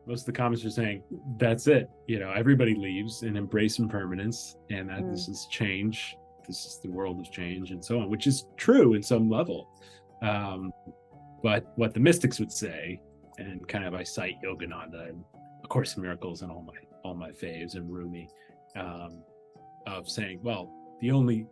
Most of the comments are saying, that's it. Everybody leaves and embrace impermanence, and that this is change. This is the world of change and so on, which is true in some level. But what the mystics would say, and kind of I cite Yogananda and A Course in Miracles and all my faves and Rumi, of saying, well, the only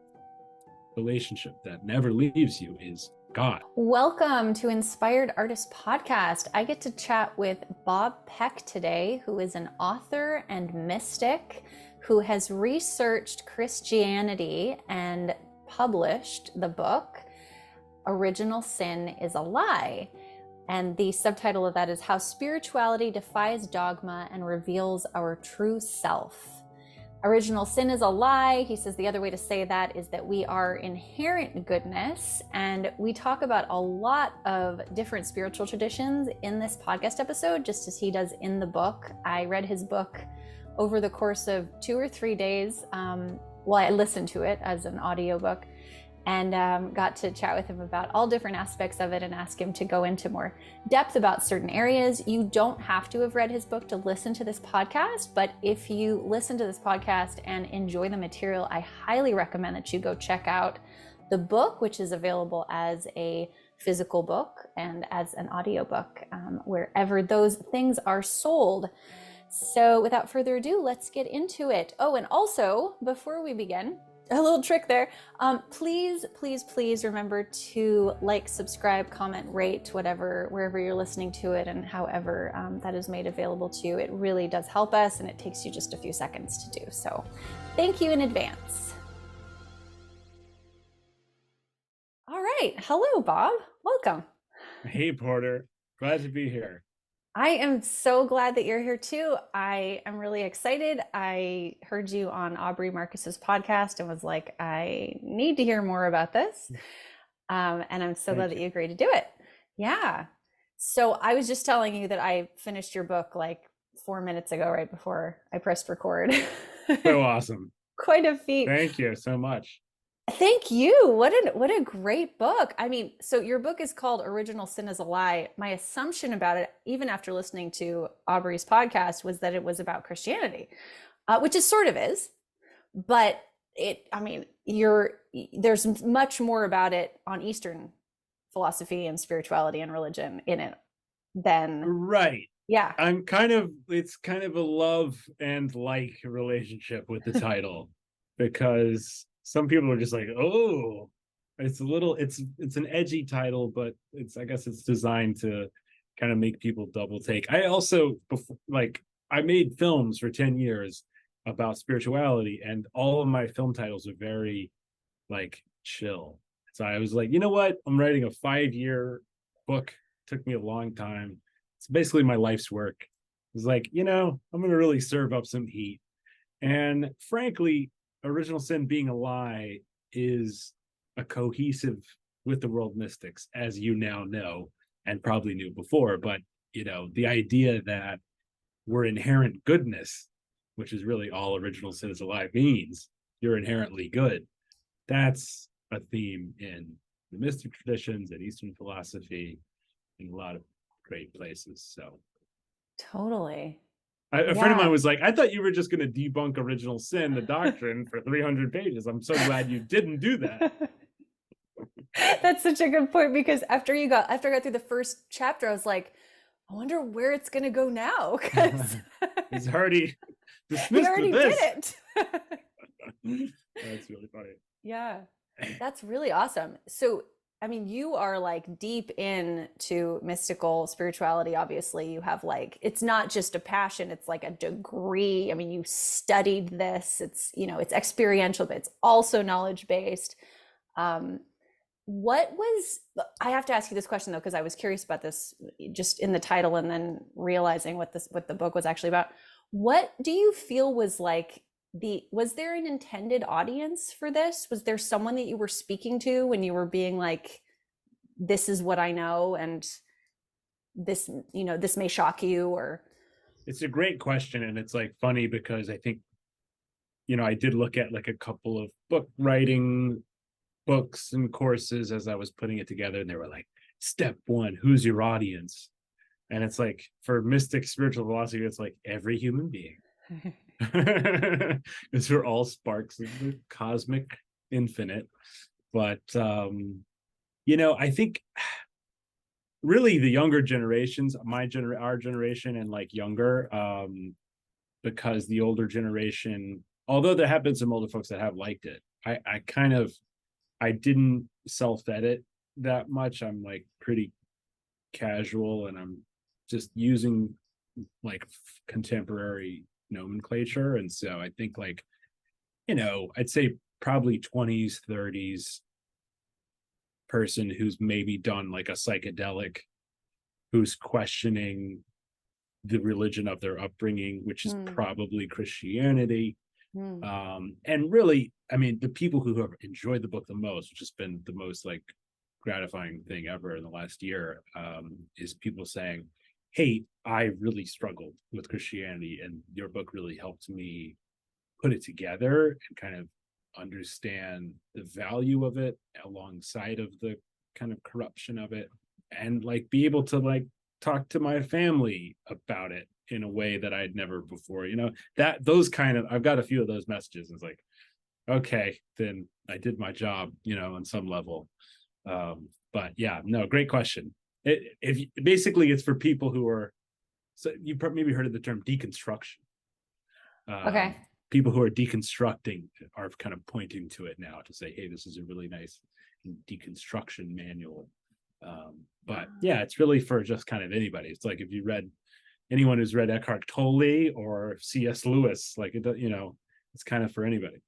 relationship that never leaves you is God. Welcome to Inspired Artist Podcast. I get to chat with Bob Peck today, who is an author and mystic who has researched Christianity and published the book Original Sin is a Lie. And the subtitle of that is How Spirituality Defies Dogma and Reveals Our True Self. Original sin is a lie. He says the other way to say that is that we are inherent goodness. And we talk about a lot of different spiritual traditions in this podcast episode, just as he does in the book. I read his book over the course of 2 or 3 days. I listened to it as an audiobook and got to chat with him about all different aspects of it and ask him to go into more depth about certain areas. You don't have to have read his book to listen to this podcast, but if you listen to this podcast and enjoy the material, I highly recommend that you go check out the book, which is available as a physical book and as an audiobook, wherever those things are sold. So without further ado, let's get into it. Oh, and also, before we begin, a little trick there. Please remember to like, subscribe, comment, rate, wherever you're listening to it and however that is made available to you. It really does help us, and it takes you just a few seconds to do. So thank you in advance. All right. Hello, Bob. Welcome. Hey, Porter. Glad to be here. I am so glad that you're here too. I am really excited. I heard you on Aubrey Marcus's podcast and was like, I need to hear more about this. And I'm so glad that you agreed to do it. Yeah. So I was just telling you that I finished your book like 4 minutes ago, right before I pressed record. So awesome. Quite a feat. Thank you so much. Thank you. What a great book. I mean, so your book is called Original Sin is a Lie. My assumption about it, even after listening to Aubrey's podcast, was that it was about Christianity, which it sort of is, but there's much more about it on Eastern philosophy and spirituality and religion in it than right. Yeah. It's kind of a love and like relationship with the title, because some people are just like, oh, it's an edgy title, but I guess it's designed to kind of make people double take. I also, I made films for 10 years about spirituality, and all of my film titles are very chill. So I was like, you know what? I'm writing a 5-year book. Took me a long time. It's basically my life's work. I was like, I'm going to really serve up some heat. And frankly, Original Sin being a lie is a cohesive with the world mystics, as you now know, and probably knew before. But, the idea that we're inherent goodness, which is really all Original Sin is a lie means, you're inherently good. That's a theme in the mystic traditions and Eastern philosophy in a lot of great places. So totally. A friend of mine was like, I thought you were just going to debunk Original Sin, the doctrine, for 300 pages. I'm so glad you didn't do that. That's such a good point, because after I got through the first chapter, I was like, I wonder where it's going to go now. He's already dismissed did it. That's really funny. Yeah, that's really awesome. So, I mean, you are deep into mystical spirituality. Obviously, you have it's not just a passion, it's like a degree. I mean, you studied this. It's, it's experiential, but it's also knowledge-based. I have to ask you this question though, because I was curious about this just in the title and then realizing what the book was actually about. What do you feel was was there an intended audience for this? Was there someone that you were speaking to when you were being like, this is what I know, and this, this may shock you? Or it's a great question, and it's funny because I think, I did look at a couple of book writing books and courses as I was putting it together, and they were like, step 1, who's your audience? And it's like, for mystic spiritual philosophy, it's like every human being. Because we're all sparks of the cosmic infinite. But I think really the younger generations, our generation and like younger, because the older generation, although there have been some older folks that have liked it, I didn't self-edit that much. I'm like pretty casual, and I'm just using like contemporary nomenclature. And so I think like, I'd say probably 20s, 30s person who's maybe done like a psychedelic, who's questioning the religion of their upbringing, which is probably Christianity. And really, I mean, the people who have enjoyed the book the most, which has been the most like gratifying thing ever in the last year, is people saying, hey, I really struggled with Christianity, and your book really helped me put it together and kind of understand the value of it alongside of the kind of corruption of it, and like be able to like talk to my family about it in a way that I'd never before, that those kind of, I've got a few of those messages. And it's like, okay, then I did my job, on some level. But yeah, no, great question. If basically it's for people who are, so you maybe heard of the term deconstruction. Okay. People who are deconstructing are kind of pointing to it now to say, hey, this is a really nice deconstruction manual. But yeah, it's really for just kind of anybody. It's like if you read, anyone who's read Eckhart Tolle or C.S. Lewis, like it, it's kind of for anybody.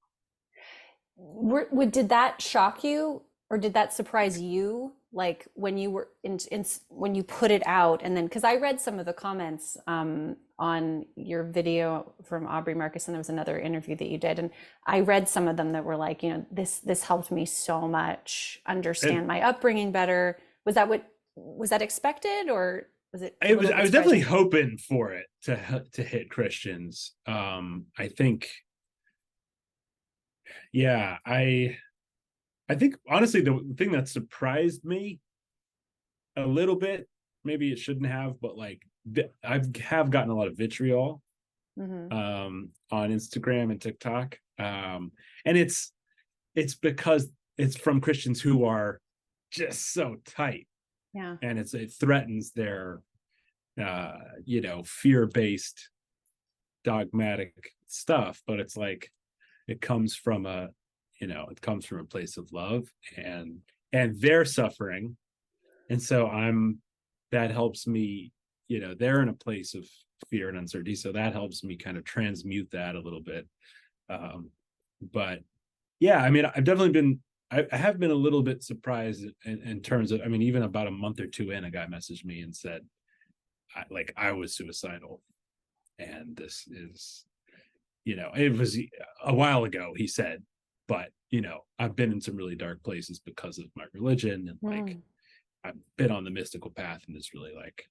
Did that shock you, or did that surprise you? Like when you were when you put it out, and then, because I read some of the comments on your video from Aubrey Marcus, and there was another interview that you did, and I read some of them that were like, this helped me so much understand my upbringing better. Was that expected, or was it? I was definitely hoping for it to hit Christians. I think, yeah, I think honestly the thing that surprised me a little bit, maybe it shouldn't have, but like I have gotten a lot of vitriol on Instagram and TikTok, and it's because it's from Christians who are just so tight, and it threatens their fear-based dogmatic stuff. But it's like it comes from a place of love, and they're suffering, and so that helps me, they're in a place of fear and uncertainty, so that helps me kind of transmute that a little bit. But yeah, I mean, I have been a little bit surprised in terms of, I mean, even about a month or two in, a guy messaged me and said, I was suicidal, and this is, it was a while ago, he said, but I've been in some really dark places because of my religion, and like I've been on the mystical path, and this really like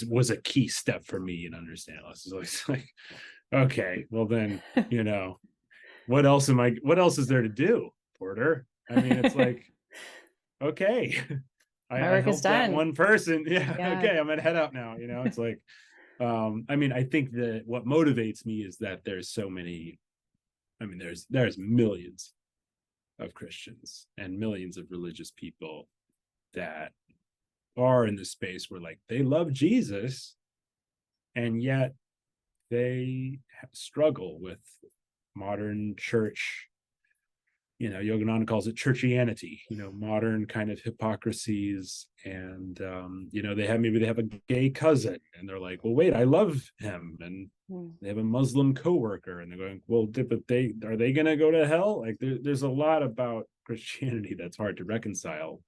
was a key step for me in understanding this. So it's like, okay, well then, what else is there to do, Porter? I mean, it's like, okay, I helped that one person. Yeah, okay, I'm gonna head out now. It's like, I mean, I think that what motivates me is that there's so many, I mean, there's millions of Christians and millions of religious people that are in the space where like they love Jesus, and yet they struggle with modern church. Yogananda calls it churchianity, modern kind of hypocrisies. And they have a gay cousin, and they're like, well, wait, I love him. And they have a Muslim coworker, and they're going, well, but are they gonna go to hell? Like there's a lot about Christianity that's hard to reconcile,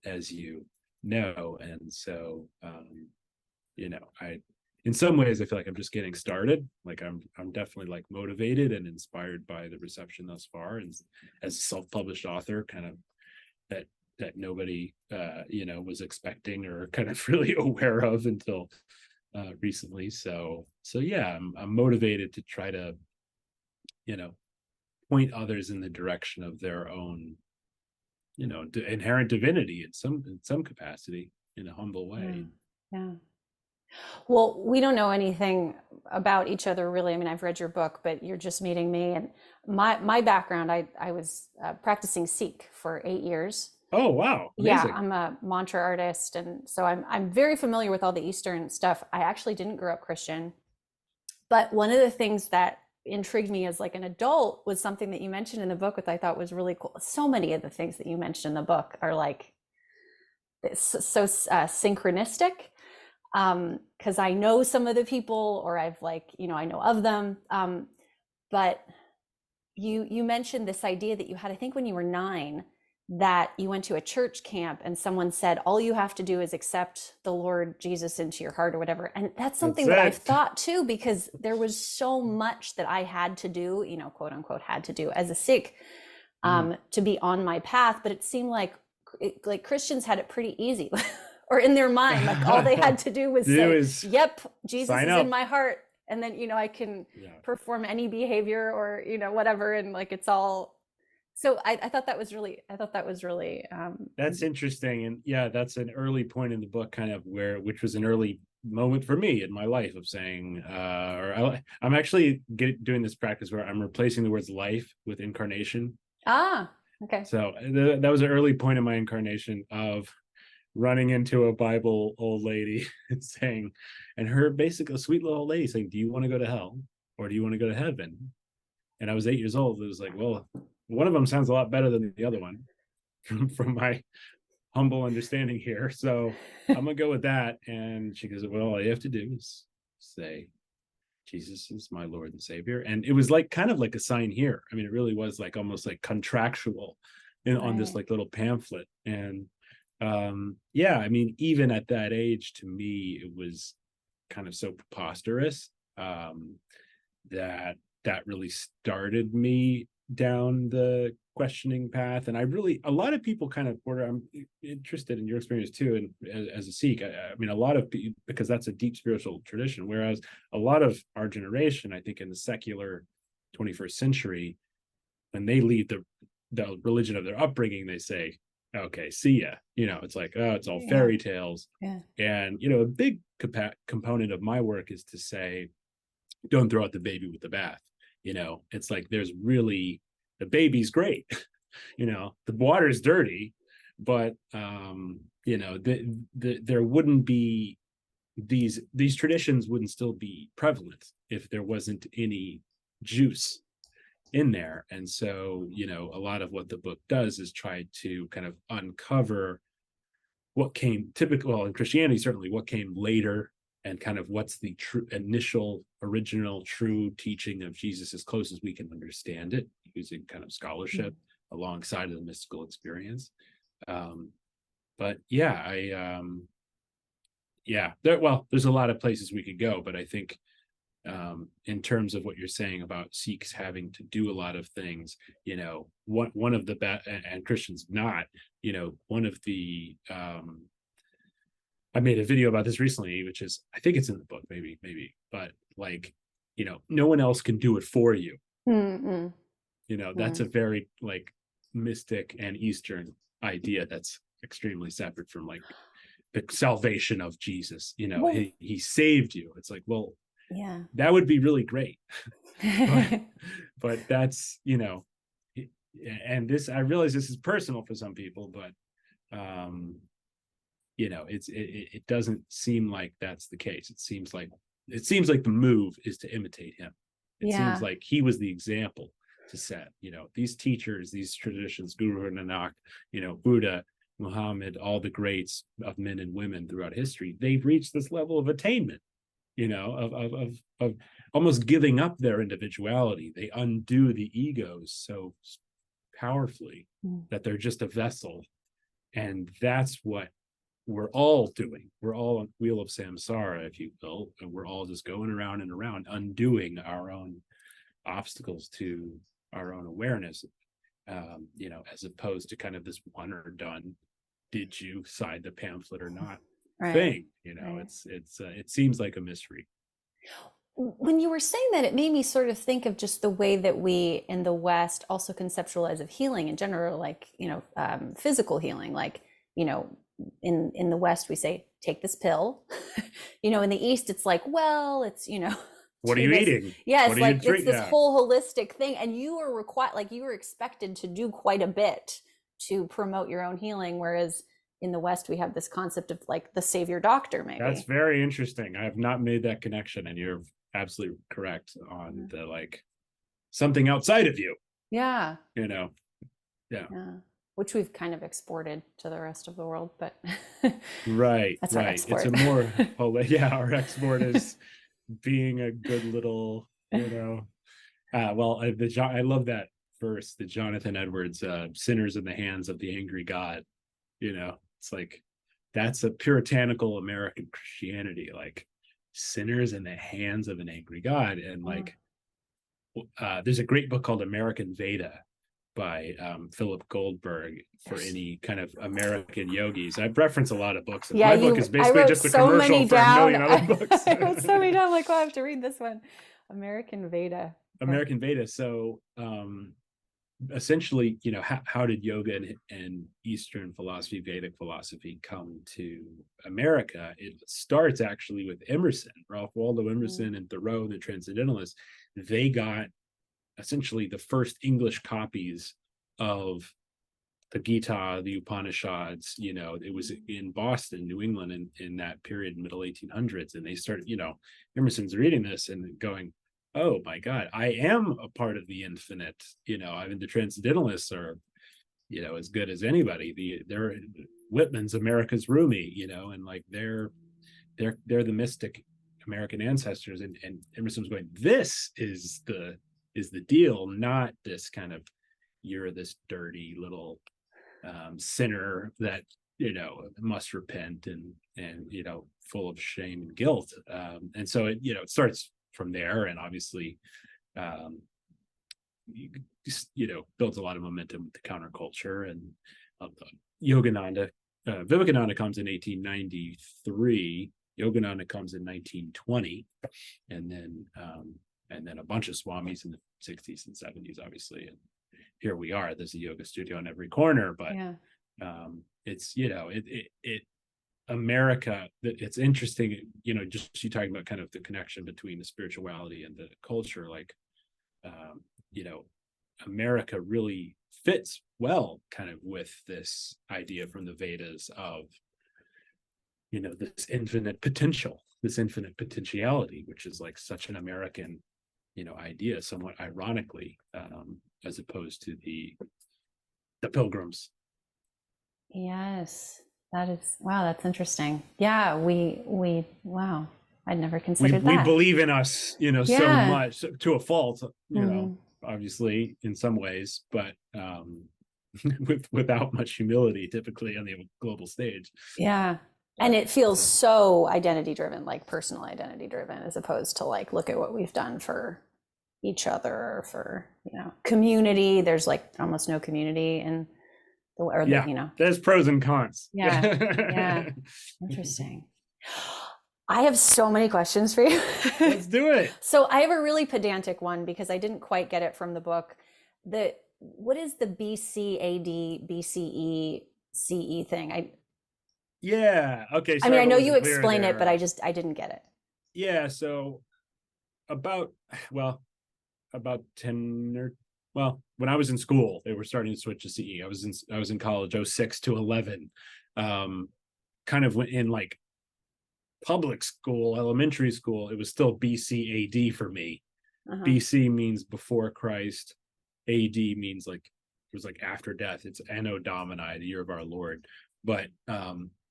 as you know. And so in some ways I feel like I'm just getting started. Like I'm definitely like motivated and inspired by the reception thus far, and as a self-published author, kind of that nobody was expecting or kind of really aware of until recently. So yeah, I'm motivated to try to point others in the direction of their own inherent divinity in some capacity, in a humble way. Yeah. Well, we don't know anything about each other really. I mean, I've read your book, but you're just meeting me. And my background, I was practicing Sikh for 8 years. Oh, wow. Yeah, Amazing. I'm a mantra artist, and so I'm very familiar with all the Eastern stuff. I actually didn't grow up Christian, but one of the things that intrigued me as like an adult was something that you mentioned in the book, which I thought was really cool. So many of the things that you mentioned in the book are like so synchronistic, because I know some of the people, or I've like, I know of them. But you mentioned this idea that you had, I think when you were 9, that you went to a church camp and someone said, all you have to do is accept the Lord Jesus into your heart or whatever. And that's That's something that I've it. thought too, because there was so much that I had to do, quote unquote, had to do as a Sikh, Mm. to be on my path. But it seemed like Christians had it pretty easy. Or in their mind, like all they had to do was Do say, is yep, Jesus sign is in up. my heart. And then, I can Yeah. perform any behavior or, whatever. And like, it's all, so I thought that was really, That's interesting. And yeah, that's an early point in the book, kind of which was an early moment for me in my life of saying, I'm actually doing this practice where I'm replacing the words life with incarnation. okay. So that was an early point in my incarnation of running into a Bible old lady and saying, and her basically a sweet little old lady saying, do you want to go to hell or do you want to go to heaven? And I was 8 years old. It was like, well, one of them sounds a lot better than the other one from my humble understanding here. So I'm gonna go with that. And she goes, well, all you have to do is say, Jesus is my Lord and Savior. And it was like kind of like a sign here. I mean, it really was like almost like contractual on this Right. like little pamphlet. And yeah, I mean, even at that age, to me, it was kind of so preposterous, that really started me down the questioning path. And a lot of people kind of were, I'm interested in your experience too, and as a Sikh, I mean, a lot of people, because that's a deep spiritual tradition, whereas a lot of our generation, I think in the secular 21st century, when they leave the religion of their upbringing, they say, okay, see ya. It's like, oh, it's all Yeah. fairy tales. Yeah. And a big component of my work is to say, don't throw out the baby with the bath. It's like there's really, the baby's great. The water's dirty, but there wouldn't be these traditions wouldn't still be prevalent if there wasn't any juice in there. And so a lot of what the book does is try to kind of uncover what came typical, well, in Christianity, certainly what came later, and kind of what's the true initial original true teaching of Jesus as close as we can understand it, using kind of scholarship alongside of the mystical experience. But yeah, there's a lot of places we could go, but I think in terms of what you're saying about Sikhs having to do a lot of things, one of the and Christians not, one of the I made a video about this recently, which is, I think it's in the book, maybe, but like, no one else can do it for you. Mm-mm. That's a very like mystic and Eastern idea that's extremely separate from like the salvation of Jesus. Well, he saved you. It's like, well, yeah. that would be really great. but that's, and this, I realize this is personal for some people, but it doesn't seem like that's the case. It seems like the move is to imitate him. It seems like he was the example to set. These teachers, these traditions, Guru Nanak, Buddha, Muhammad, all the greats of men and women throughout history, they've reached this level of attainment, of almost giving up their individuality. They undo the egos so powerfully that they're just a vessel. And that's what we're all doing. We're all on wheel of samsara, if you will, and we're all just going around and around, undoing our own obstacles to our own awareness, as opposed to kind of this one or done, did you sign the pamphlet or not thing. Right. It seems like a mystery. When you were saying that, it made me sort of think of just the way that we in the West also conceptualize of healing in general, like, physical healing, like, in the West, we say, take this pill. In the East, it's like, well, it's, what are you eating? Yeah, it's like it's this whole holistic thing. And you were required, like you were expected to do quite a bit to promote your own healing. Whereas in the West, we have this concept of like the savior doctor, maybe. That's very interesting. I have not made that connection, and you're absolutely correct on the like something outside of you. Yeah. Yeah. Which we've kind of exported to the rest of the world, but right. That's our export. It's a more our export is being a good little, I love that verse, the Jonathan Edwards, sinners in the hands of the angry God. It's like, that's a puritanical American Christianity, like sinners in the hands of an angry God. And like, there's a great book called American Veda by Philip Goldberg for any kind of American yogis. I've referenced a lot of books. And my book is basically just a commercial for a million other books. I wrote so many down, like, I have to read this one. American Veda. American Veda. So essentially, how did yoga and Eastern philosophy, Vedic philosophy come to America? It starts actually with Emerson, Ralph Waldo Emerson, and Thoreau, the Transcendentalists. They got essentially the first English copies of the Gita, the Upanishads. It was in Boston, New England, in that period, middle 1800s. And they started, Emerson's reading this and going, oh my God, I am a part of the infinite. The Transcendentalists are, as good as anybody. They're Whitman's America's Rumi, and like they're the mystic American ancestors. And Emerson's going, this is the deal, not this kind of, you're this dirty little sinner that must repent and full of shame and guilt. And so it starts from there, and obviously builds a lot of momentum with the counterculture. And Yogananda, Vivekananda comes in 1893, Yogananda comes in 1920, and then a bunch of swamis in the 60s and 70s, obviously. And here we are, there's a yoga studio on every corner. But it's America, it's interesting, just you talking about kind of the connection between the spirituality and the culture, like America really fits well kind of with this idea from the Vedas of this infinite potential, this infinite potentiality, which is like such an American idea, somewhat ironically, as opposed to the pilgrims. Yes, that is, wow, that's interesting. Yeah, we wow, I'd never considered that. We believe in us, so much, to a fault, obviously in some ways, but without much humility, typically on the global stage. Yeah. And it feels so identity driven, like personal identity driven, as opposed to like, look at what we've done for each other, or for, community. There's like almost no community in there's pros and cons. Yeah. Interesting. I have so many questions for you. Let's do it. So I have a really pedantic one because I didn't quite get it from the book. What is the BCAD, BCE, CE thing? Okay. I mean, I know you explained it, but I didn't get it. Yeah. So about 10 or, when I was in school, they were starting to switch to CE. I was in college, 06 to 11, kind of in like public school, elementary school. It was still BCAD for me. BC means before Christ. AD means like, it was like after death. It's Anno Domini, the year of our Lord. But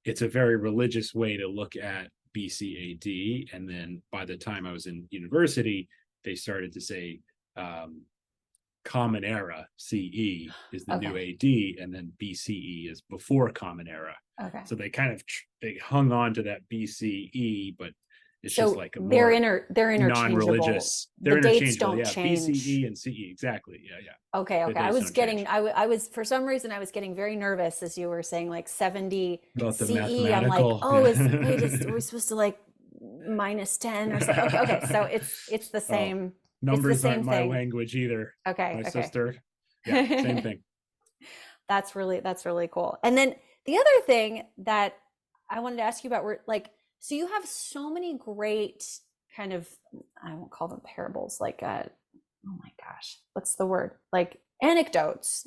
it's a very religious way to look at BCAD. And then by the time I was in university, they started to say Common Era, CE is the new AD, and then BCE is before Common Era. Okay. So they kind of they hung on to that BCE, but it's just like a they're interchangeable. Non-religious. They're the dates don't change. BCE and CE, exactly. Yeah. Okay. I was for some reason I was getting very nervous as you were saying like 70 about the CE. mathematical. I'm like, we're supposed to like minus 10 or something. Okay, so it's the same. Numbers aren't my language either. Okay. My sister. Yeah, same thing. That's really cool. And then the other thing that I wanted to ask you about where, like, so you have so many great kind of, I won't call them parables, like, oh my gosh, what's the word? Like Mm, anecdotes,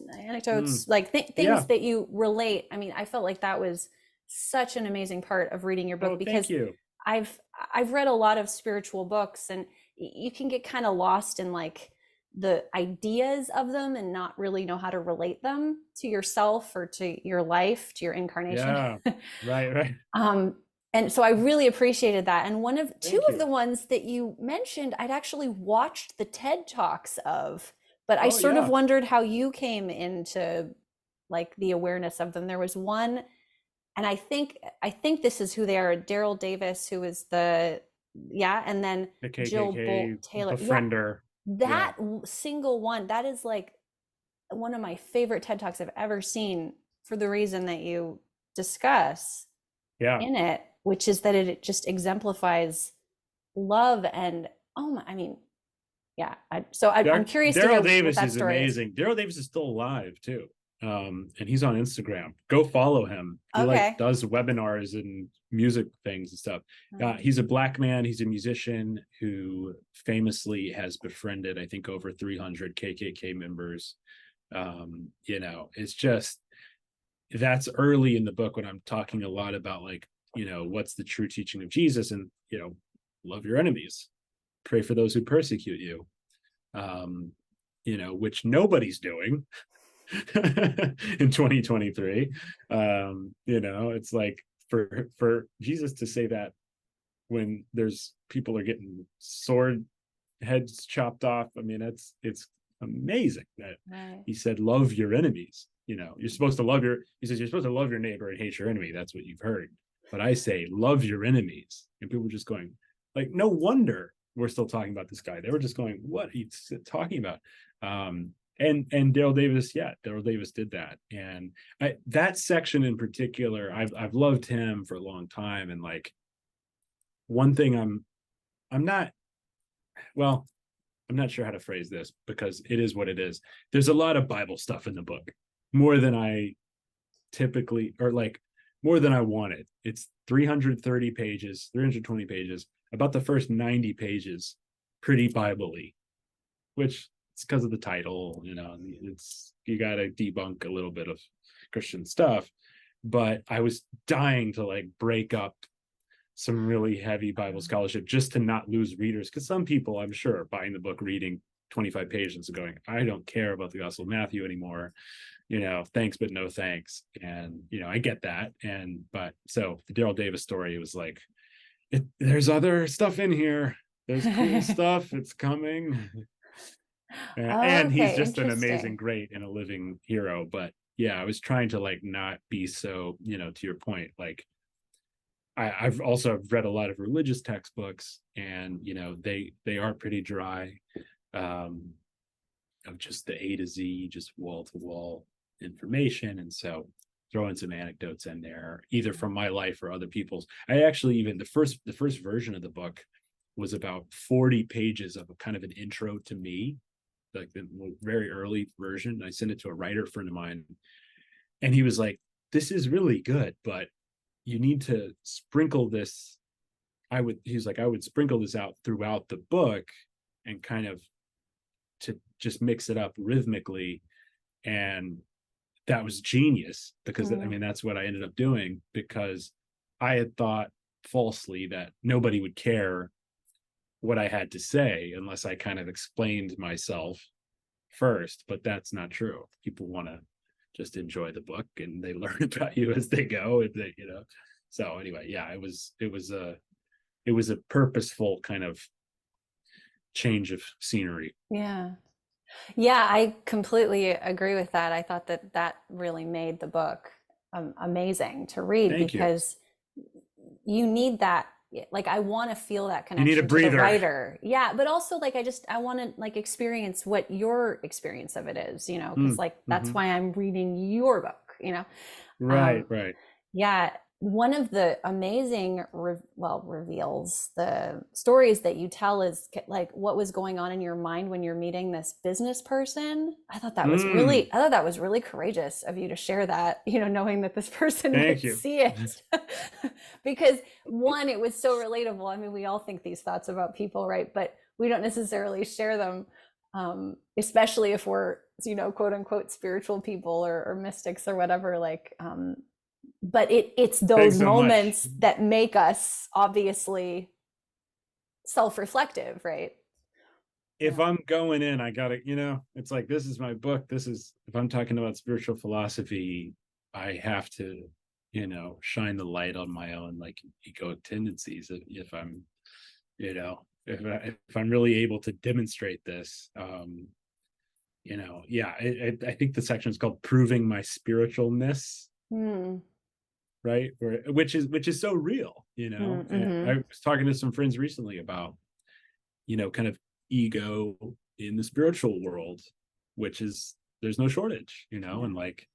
like things yeah. that you relate. I mean, I felt like that was such an amazing part of reading your book Oh, thank because you. I've I've read a lot of spiritual books and you can get kind of lost in like the ideas of them and not really know how to relate them to yourself or to your life, to your incarnation. Yeah. Right, right. um, and so I really appreciated that. And one of two Thank of the you. ones that you mentioned, I'd actually watched the TED Talks of, but I Oh, sort of yeah. wondered how you came into like the awareness of them. There was one, and I think this is who they are, Daryl Davis, who is the, yeah, and then The Jill KKK Bolt Taylor. Yeah, befriender. Yeah. that single one, that is like one of my favorite TED Talks I've ever seen for the reason that you discuss Yeah. in it, which is that it just exemplifies love and, oh my, I mean, yeah. I'm curious to Daryl hear what Davis that is story is. amazing. Daryl Davis is still alive too. And he's on Instagram. Go follow him. He like Okay. does webinars and music things and stuff. He's a black man. He's a musician who famously has befriended, I think, over 300 KKK members. It's just that's early in the book when I'm talking a lot about like, what's the true teaching of Jesus and, love your enemies, pray for those who persecute you, which nobody's doing in 2023. It's like for Jesus to say that when there's people are getting sword heads chopped off. I mean, it's amazing that Right. he said, love your enemies. You're supposed to love he says, you're supposed to love your neighbor and hate your enemy. That's what you've heard. But I say, love your enemies. And people were just going, like, no wonder we're still talking about this guy. They were just going, what are you talking about? And Daryl Davis, yeah, Daryl Davis did that. And that section in particular, I've loved him for a long time. And like, one thing I'm not, well, I'm not sure how to phrase this because it is what it is. There's a lot of Bible stuff in the book, more than I typically, or like more than I wanted. It's 330 pages, 320 pages. About the first 90 pages, pretty Bible-y, which it's because of the title. It's you got to debunk a little bit of Christian stuff. But I was dying to like break up some really heavy Bible scholarship just to not lose readers. Because some people, I'm sure, are buying the book, reading 25 pages and going, I don't care about the Gospel of Matthew anymore. Thanks, but no thanks. And, I get that. But so the Daryl Davis story was like, there's other stuff in here. There's cool stuff. It's coming. And he's Okay, just an amazing, interesting. great, and a living hero. But yeah, I was trying to like not be so, to your point, like I've also read a lot of religious textbooks, and they are pretty dry, um, of just the A to Z, just wall to wall information, and so throw in some anecdotes in there, either from my life or other people's. I actually even the first version of the book was about 40 pages of a kind of an intro to me, like the very early version. I sent it to a writer friend of mine, and he was like, "This is really good, but you need to sprinkle this." He's like, I would sprinkle this out throughout the book and kind of to just mix it up rhythmically. And that was genius because I Mm. mean, that's what I ended up doing, because I had thought falsely that nobody would care what I had to say unless I kind of explained myself first. But that's not true. People want to just enjoy the book and they learn about you as they go. And so anyway, yeah, it was a purposeful kind of change of scenery. Yeah. Yeah, I completely agree with that. I thought that that really made the book amazing to read Thank you. because you need that. Like, I want to feel that You need a connection to the breather. writer. Yeah, but also like I want to like experience what your experience of it is, because like that's Mm-hmm. why I'm reading your book. Right, Um, right. yeah. one of the amazing reveals, the stories that you tell is like what was going on in your mind when you're meeting this business person. Mm, I thought that was really courageous of you to share that, knowing that this person thank would you. see it. Because one, it was so relatable. I mean, we all think these thoughts about people, right? But we don't necessarily share them, especially if we're, quote unquote spiritual people or mystics or whatever. But it's those Thanks so much. moments that make us obviously self-reflective, right? If Yeah. I'm going in, I gotta, it's like, this is my book. This is, if I'm talking about spiritual philosophy, I have to, shine the light on my own like ego tendencies. If I'm, if I'm really able to demonstrate this, yeah, I think the section is called "Proving My Spiritualness," Mm, right? Which is so real, And mm-hmm. I was talking to some friends recently about, kind of ego in the spiritual world, which is, there's no shortage, Yeah. and like,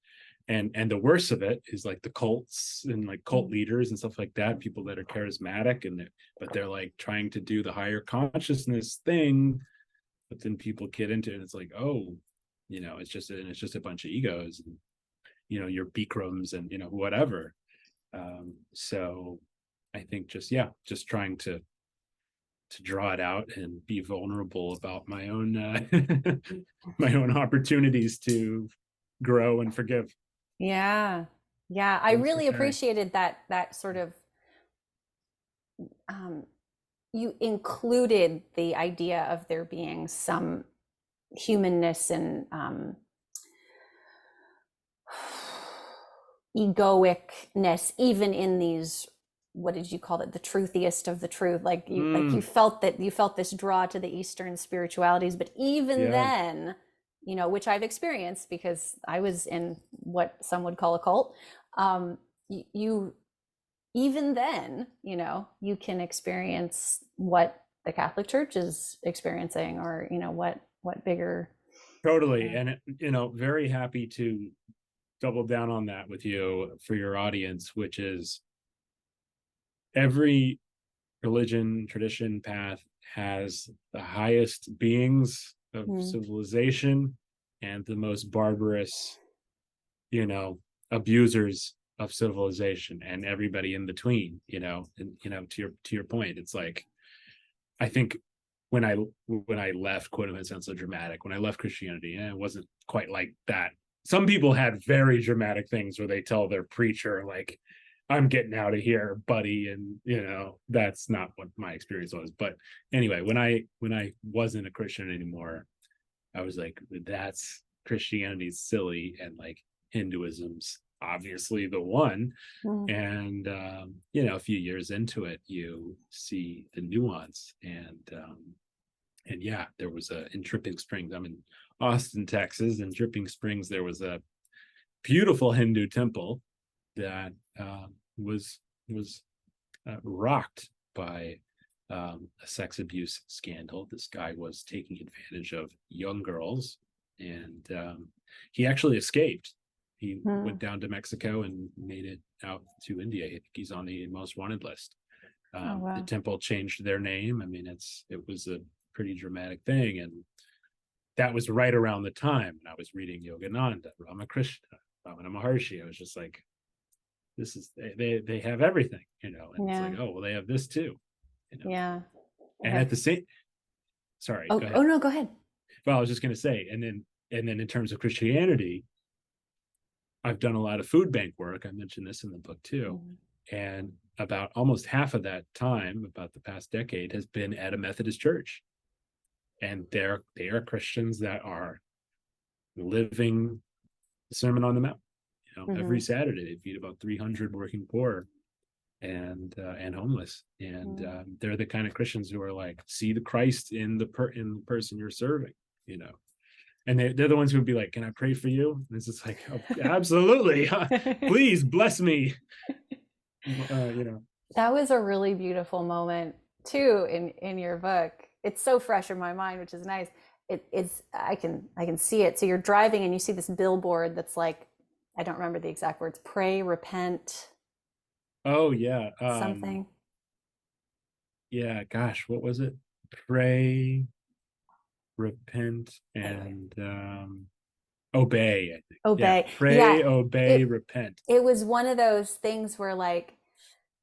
and the worst of it is like the cults and like cult Mm. leaders and stuff like that, people that are charismatic but they're like trying to do the higher consciousness thing, but then people get into it and it's like, oh, it's just a bunch of egos and your Bikrams and whatever. So I think just trying to draw it out and be vulnerable about my own my own opportunities to grow and forgive. Yeah. Yeah. I Thanks for really sharing. appreciated that sort of, um, you included the idea of there being some humanness and egoicness even in these, what did you call it, the truthiest of the truth, like you Mm, felt that you felt this draw to the Eastern spiritualities, but even yeah, then, which I've experienced because I was in what some would call a cult. You even then, you can experience what the Catholic Church is experiencing, or what bigger. totally. uh, And very happy to double down on that with you for your audience, which is every religion, tradition, path has the highest beings of mm, civilization and the most barbarous, you know, abusers of civilization and everybody in between, and to your point, it's like, I think when I left, quote unquote, sounds so dramatic. When I left Christianity, it wasn't quite like that. Some people had very dramatic things where they tell their preacher, like, I'm getting out of here, buddy. And that's not what my experience was. But anyway, when I wasn't a Christian anymore, I was like, that's Christianity's silly, and like Hinduism's obviously the one. mm, And a few years into it, you see the nuance. And yeah, there was in Dripping Springs. I'm in Austin, Texas. In Dripping Springs, there was a beautiful Hindu temple that was rocked by a sex abuse scandal. This guy was taking advantage of young girls, and he actually escaped. He mm. went down to Mexico and made it out to India. I think he's on the most wanted list. Oh The wow. temple changed their name. I mean, it was a pretty dramatic thing, and that was right around the time when I was reading Yogananda, Ramakrishna, Ramana Maharshi. I was just like, this is, they have everything, and it's like, Yeah. oh well, they have this too, Yeah. They and have. at the same, sorry, Oh, go oh ahead. no, go ahead. Well, I was just going to say, and then in terms of Christianity, I've done a lot of food bank work. I mentioned this in the book too, Mm, and about almost half of that time, about the past decade, has been at a Methodist church, and they are Christians that are living the Sermon on the Mount. Every mhm, Saturday they feed about 300 working poor and homeless, and mm. they're the kind of Christians who are like, see the Christ in the person you're serving, you know. And they're the ones who would be like, "Can I pray for you?" And it's just like, oh, absolutely, please bless me, you know. That was a really beautiful moment too in your book. It's so fresh in my mind, which is nice. It's I can see it. So you're driving and you see this billboard that's like, I don't remember the exact words, pray, repent. Oh yeah. something. Yeah, gosh, what was it? Pray, repent, Anyway, and obey, I think. Yeah. obey. Yeah, Pray, obey, it repent. it was one of those things where like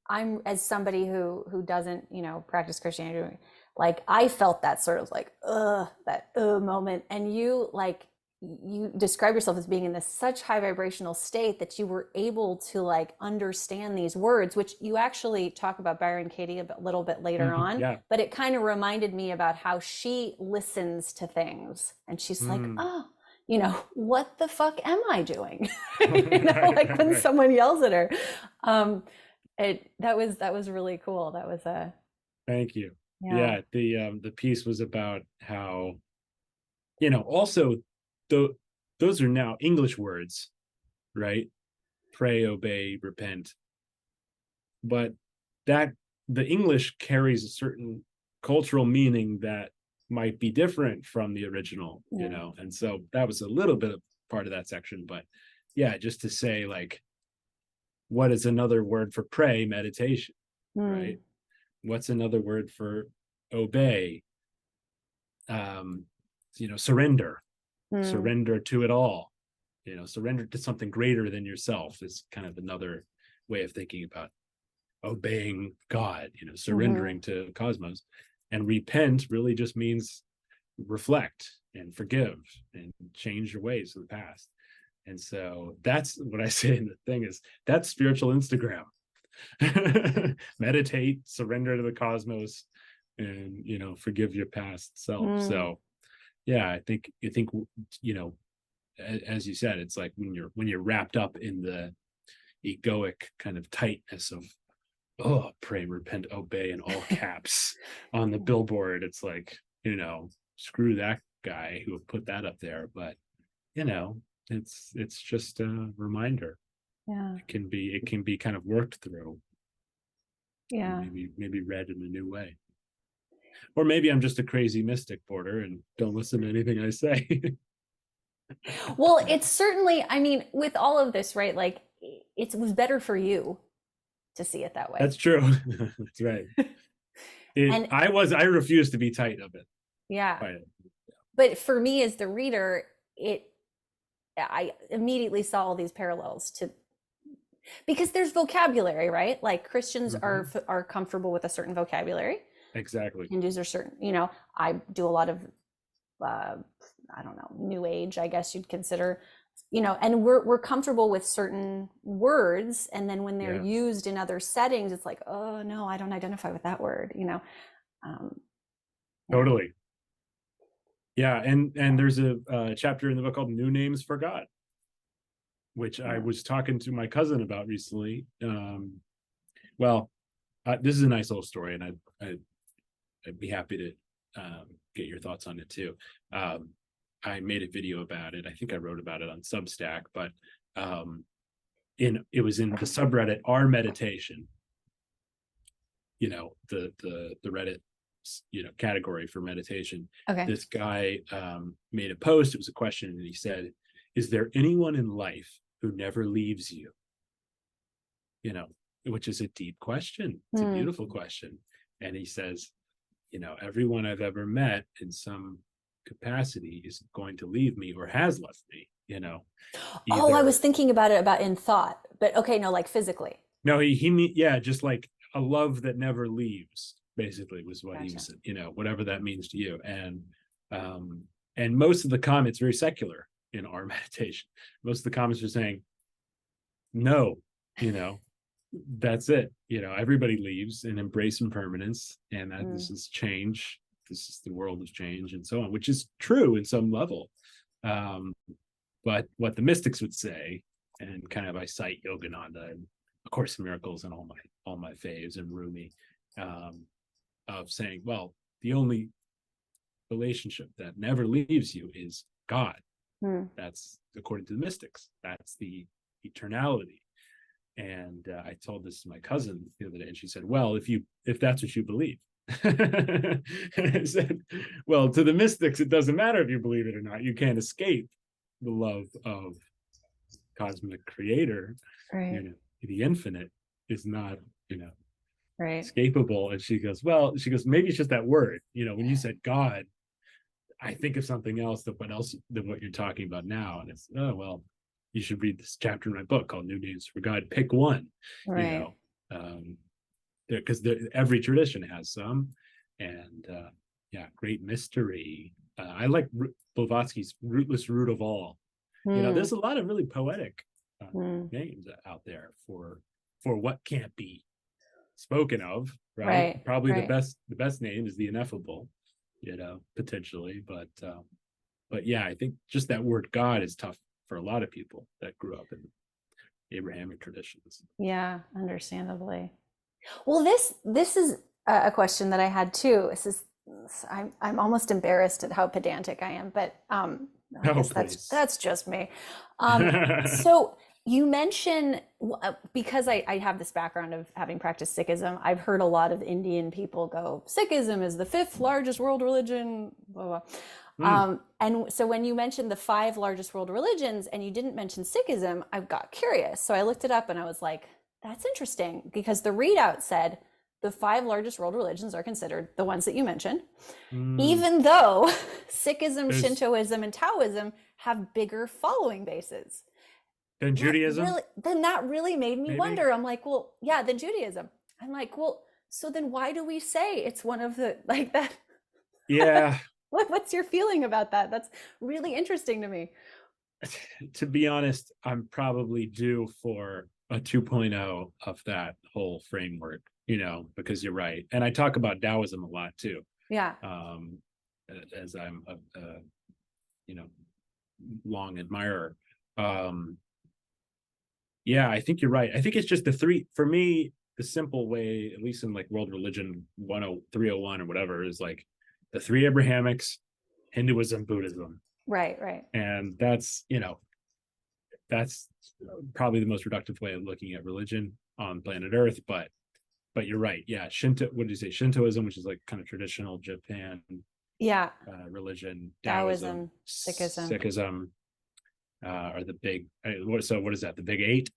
I'm as somebody who doesn't, practice Christianity, like I felt that sort of like that moment, and you describe yourself as being in this such high vibrational state that you were able to like understand these words, which you actually talk about Byron Katie a little bit later on, Yeah. but it kind of reminded me about how she listens to things and she's like, Mm. oh, what the fuck am I doing? Right, Like right, when right. someone yells at her. Um, that was really cool. That was a Thank you. yeah. Yeah, the piece was about how, also the those are now English words, right? Pray, obey, repent. But that the English carries a certain cultural meaning that might be different from the original, Yeah. and so that was a little bit of part of that section. But yeah, just to say, like, what is another word for pray? Meditation, right? Mm, What's another word for obey? um Surrender. mm, Surrender to it all. Surrender to something greater than yourself is kind of another way of thinking about obeying God, mm-hmm. surrendering to cosmos. And repent really just means reflect and forgive and change your ways of the past. And so that's what I say in the thing is that's spiritual Instagram. Meditate, surrender to the cosmos, and forgive your past self. Mm, So yeah, I think as you said, it's like when you're wrapped up in the egoic kind of tightness of, oh, pray, repent, obey in all caps on the billboard. It's like, screw that guy who put that up there. But you know it's just a reminder. yeah. It can be kind of worked through, and Yeah. maybe read in a new way. Or maybe I'm just a crazy mystic, Porter, and don't listen to anything I say. Well, it's certainly, I mean, with all of this, right? Like it was better for you to see it that way. That's true. That's right. it And I refuse to be tight of it yeah. by it. But for me as the reader, I immediately saw all these parallels to because there's vocabulary, right? Like Christians Mhm. are comfortable with a certain vocabulary. Exactly. Hindus are certain, I do a lot of uh, I don't know, new age, I guess you'd consider, and we're comfortable with certain words, and then when they're Yeah, used in other settings, it's like, oh no, I don't identify with that word. Um, yeah. totally. Yeah, and there's a chapter in the book called New Names for God, which I Yeah. was talking to my cousin about recently. Well, this is a nice little story, and I'd be happy to get your thoughts on it too. Um, I made a video about it. I think I wrote about it on Substack, but um, it was in the subreddit R Meditation. The Reddit category for meditation. Okay. This guy made a post. It was a question, and he said, "Is there anyone in life who never leaves you?" You know, which is a deep question. It's a Hmm. beautiful question. And he says, everyone I've ever met in some capacity is going to leave me or has left me. Oh, I was Either thinking about it about in thought, but okay, no, like physically. no, yeah, just like a love that never leaves. Basically, was what he Gotcha. was. Whatever that means to you. Um, and most of the comments very secular in our meditation. Most of the comments are saying, no, you know, that's it. Everybody leaves and embrace impermanence, and that Hmm. this is change. This is the world of change, and so on, which is true in some level. Um, but what the mystics would say, and kind of I cite Yogananda and A Course in Miracles and all my faves and Rumi, um, of saying, well, the only relationship that never leaves you is God. Hmm. That's according to the mystics. That's the eternality. And I told this to my cousin the other day, and she said, "Well, if that's what you believe." And I said, "Well, to the mystics, it doesn't matter if you believe it or not. You can't escape the love of cosmic creator, Right. the infinite. is not, you know, Right. escapable. And she goes, maybe it's just that word. You know, when you said God, I think of something else than what you're talking about now. And it's, oh, well, you should read this chapter in my book called New Names for God. Pick one, you Right. know, because every tradition has some. And yeah, great mystery. I like Blavatsky's Rootless Root of All. You know, there's a lot of really poetic names out there for what can't be spoken of, right? Probably the best name is the ineffable, you know, potentially, but yeah, I think just that word God is tough for a lot of people that grew up in Abrahamic traditions. Yeah, understandably. Well, this is a question that I had too. This is I'm almost embarrassed at how pedantic I am, but I guess that's just me. So you mention, because I have this background of having practiced Sikhism, I've heard a lot of Indian people go, Sikhism is the 5th largest world religion, blah, blah. And so when you mentioned the 5 largest world religions and you didn't mention Sikhism, I got curious. So I looked it up and I was like, that's interesting, because the readout said the 5 largest world religions are considered the ones that you mentioned, even though Sikhism, Shintoism, and Taoism have bigger following bases. Than Judaism? Then that really made me wonder. I'm like, well, yeah, than Judaism. I'm like, well, so then why do we say it's one of the, like that? Yeah. What's your feeling about that? That's really interesting to me. To be honest, I'm probably due for a 2.0 of that whole framework, you know, because you're right. And I talk about Taoism a lot too. Yeah. As I'm a you know, long admirer. Yeah, I think you're right. I think it's just the three, for me, the simple way, at least in like world religion 301 or whatever, is like the 3 Abrahamics, Hinduism, Buddhism. Right. And that's, you know, that's probably the most reductive way of looking at religion on planet Earth. But you're right. Yeah. What did you say? Shintoism, which is like kind of traditional Japan. Yeah. Religion. Taoism, Sikhism are the big. So what is that? The big 8?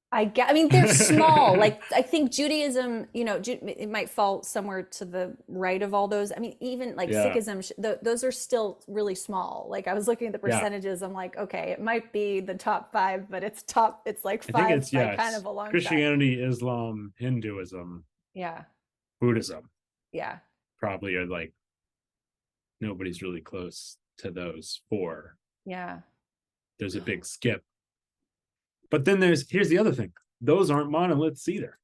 I mean, they're small. Like, I think Judaism, you know, it might fall somewhere to the right of all those. I mean, even like Sikhism, those are still really small. Like, I was looking at the percentages. I'm like, okay, it might be the top 5, but it's like 5 by kind of a long Christianity, shot. Islam, Hinduism, Buddhism, probably are like, nobody's really close to those 4. There's a big skip. But then here's the other thing. Those aren't monoliths either,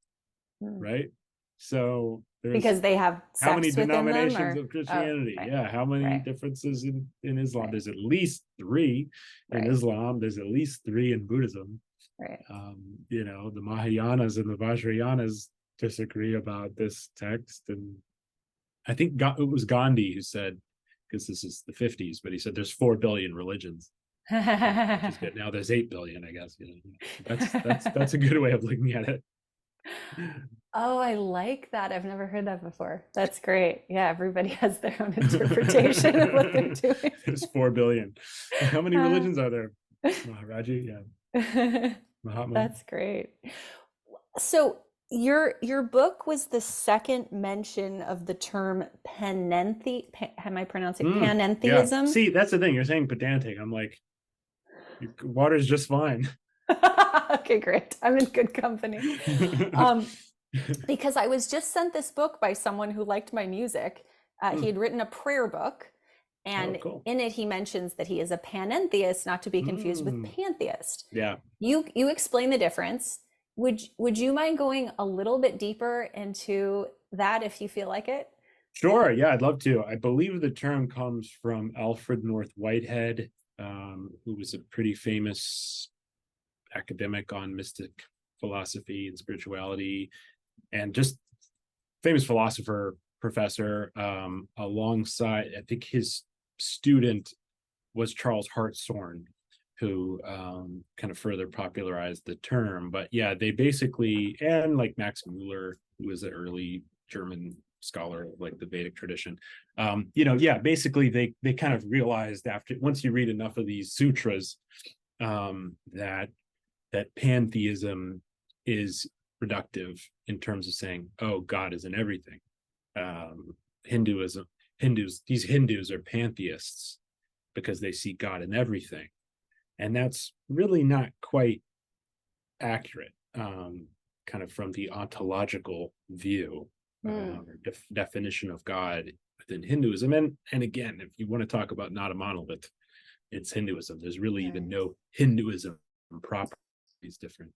right? So because they have how many denominations of Christianity? How many differences in Islam? There's at least 3 in Islam. There's at least 3 in Buddhism. You know, the Mahayanas and the Vajrayanas disagree about this text. And I think it was Gandhi who said, because this is the 50s, but he said there's 4 billion religions. Which is good. Now there's 8 billion, I guess. You know, that's a good way of looking at it. Oh, I like that. I've never heard that before. That's great. Yeah, everybody has their own interpretation of what they're doing. There's 4 billion. How many religions are there? Maharaji, Mahatma. That's great. So your book was the second mention of the term am I pronouncing Pantheism? See, that's the thing. You're saying pedantic. I'm like, water's just fine. Okay, great. I'm in good company. Because I was just sent this book by someone who liked my music. He had written a prayer book, and in it he mentions that he is a panentheist, not to be confused with pantheist. Yeah. You explain the difference. Would you mind going a little bit deeper into that if you feel like it? Sure. Yeah, I'd love to. I believe the term comes from Alfred North Whitehead, who was a pretty famous academic on mystic philosophy and spirituality, and just famous philosopher, professor, alongside, I think his student was Charles Hartshorne, who kind of further popularized the term. But yeah, they basically, and like Max Muller, who was an early German scholar of like the Vedic tradition, you know, basically they kind of realized once you read enough of these sutras, that pantheism is productive in terms of saying, oh, God is in everything. These Hindus are pantheists because they see God in everything. And that's really not quite accurate, kind of from the ontological view or definition of God within Hinduism. And again, if you want to talk about not a monolith, it's Hinduism. There's really even no Hinduism proper. These different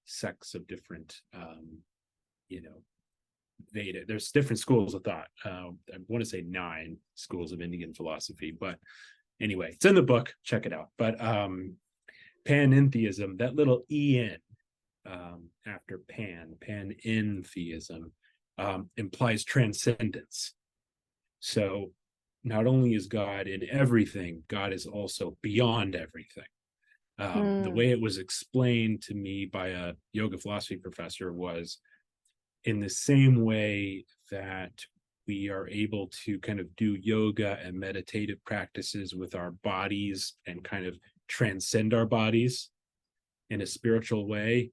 sects of different, Veda. There's different schools of thought. I want to say 9 schools of Indian philosophy, but anyway, it's in the book. Check it out. But panentheism, that little en after panentheism implies transcendence. So not only is God in everything, God is also beyond everything. The way it was explained to me by a yoga philosophy professor was in the same way that we are able to kind of do yoga and meditative practices with our bodies and kind of transcend our bodies in a spiritual way,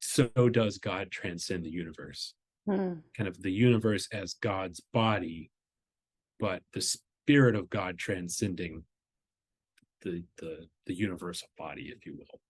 so does God transcend the universe. Kind of the universe as God's body, but the spirit of God transcending the universal body, if you will.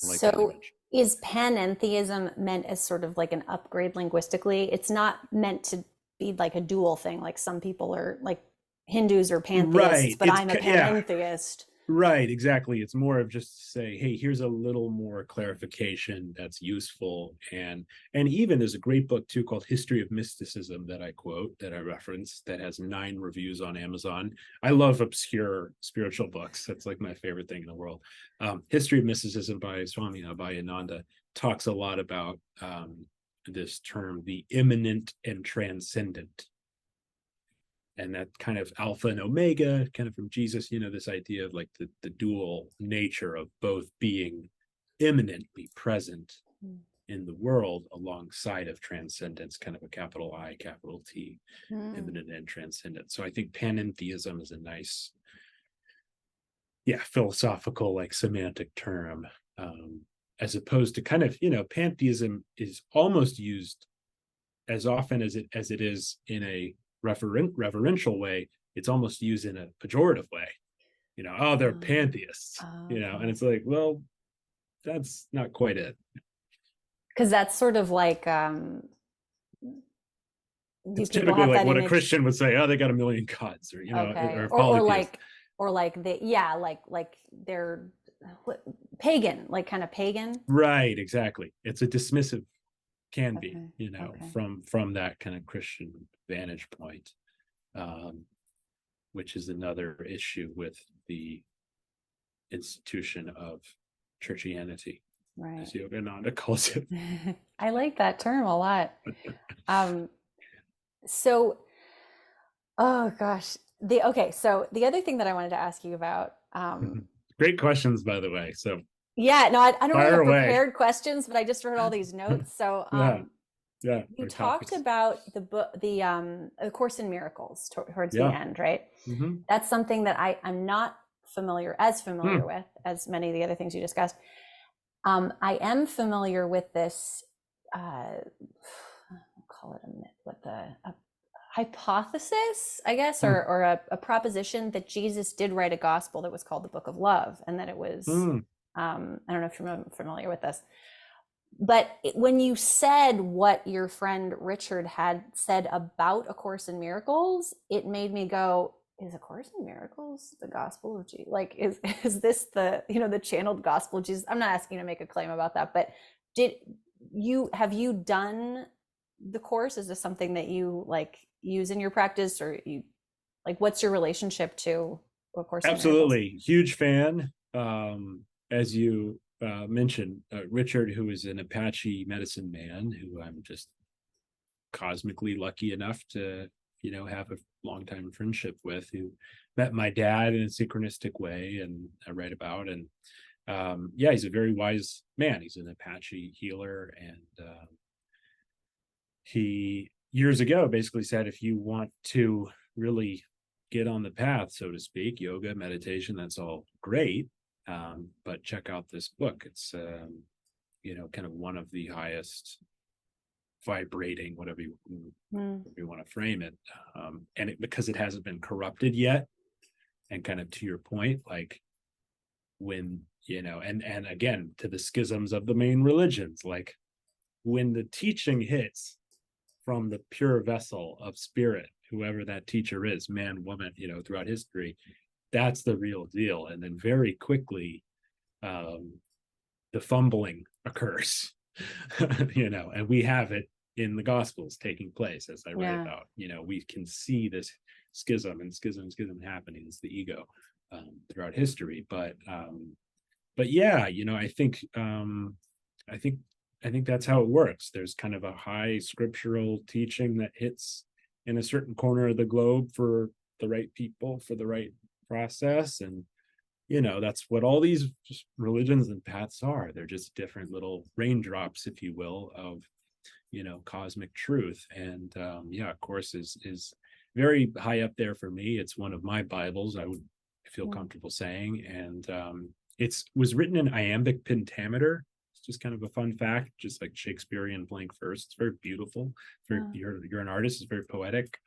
Like so is panentheism meant as sort of like an upgrade linguistically? It's not meant to be like a dual thing, like some people are like Hindus or pantheists, but I'm a panentheist. Right, exactly. It's more of just to say, hey, here's a little more clarification that's useful. And even there's a great book too called History of Mysticism that I quote, that I reference, that has 9 reviews on Amazon. I love obscure spiritual books. That's like my favorite thing in the world. History of Mysticism by Swami Yogananda talks a lot about this term, the immanent and transcendent. And that kind of alpha and omega, kind of from Jesus, this idea of like the dual nature of both being immanently present in the world alongside of transcendence, kind of a capital I, capital T, immanent and transcendent. So I think panentheism is a nice, philosophical, like semantic term, as opposed to kind of, pantheism is almost used as often as it is in a reverential way. It's almost used in a pejorative way, they're pantheists, and it's like, well, that's not quite it, because that's sort of like it's typically like what a Christian would say, oh, they got a million gods, or or like they're pagan, like kind of pagan, right? Exactly. It's a dismissive, can be, from that kind of Christian vantage point, which is another issue with the institution of churchianity, right, as Yogananda calls it. I like that term a lot. So, oh gosh, so the other thing that I wanted to ask you about, great questions, by the way. So yeah, no, I don't really have prepared questions, but I just wrote all these notes. So you talked about the book, the Course in Miracles towards the end, right? That's something that I'm not familiar with as many of the other things you discussed. I am familiar with this, I'll call it a myth, a hypothesis, I guess, or a proposition that Jesus did write a gospel that was called the Book of Love, and that it was, I don't know if you're familiar with this, but when you said what your friend Richard had said about A Course in Miracles, it made me go, is A Course in Miracles the gospel of Jesus? Like, is this the channeled gospel of Jesus? I'm not asking you to make a claim about that, but have you done the course? Is this something that you like use in your practice, or you like, what's your relationship to A Course in Miracles? Absolutely, huge fan. As you mentioned, Richard, who is an Apache medicine man, who I'm just cosmically lucky enough to, have a long-time friendship with, who met my dad in a synchronistic way, and I write about. And he's a very wise man. He's an Apache healer, and he years ago basically said, if you want to really get on the path, so to speak, yoga, meditation, that's all great. But check out this book. It's kind of one of the highest vibrating, whatever you want to frame it. And because it hasn't been corrupted yet. And kind of to your point, like when, and again, to the schisms of the main religions, like when the teaching hits from the pure vessel of spirit, whoever that teacher is, man, woman, throughout history, that's the real deal. And then very quickly, the fumbling occurs, and we have it in the Gospels taking place, as I write about. We can see this schism happening. It's the ego throughout history, but yeah, I think that's how it works. There's kind of a high scriptural teaching that hits in a certain corner of the globe for the right people, for the right process, and that's what all these religions and paths are. They're just different little raindrops, if you will, of cosmic truth. And of course is very high up there for me. It's one of my Bibles, I would feel comfortable saying. And it was written in iambic pentameter. It's just kind of a fun fact, just like Shakespearean blank verse. It's very beautiful. You're an artist. It's very poetic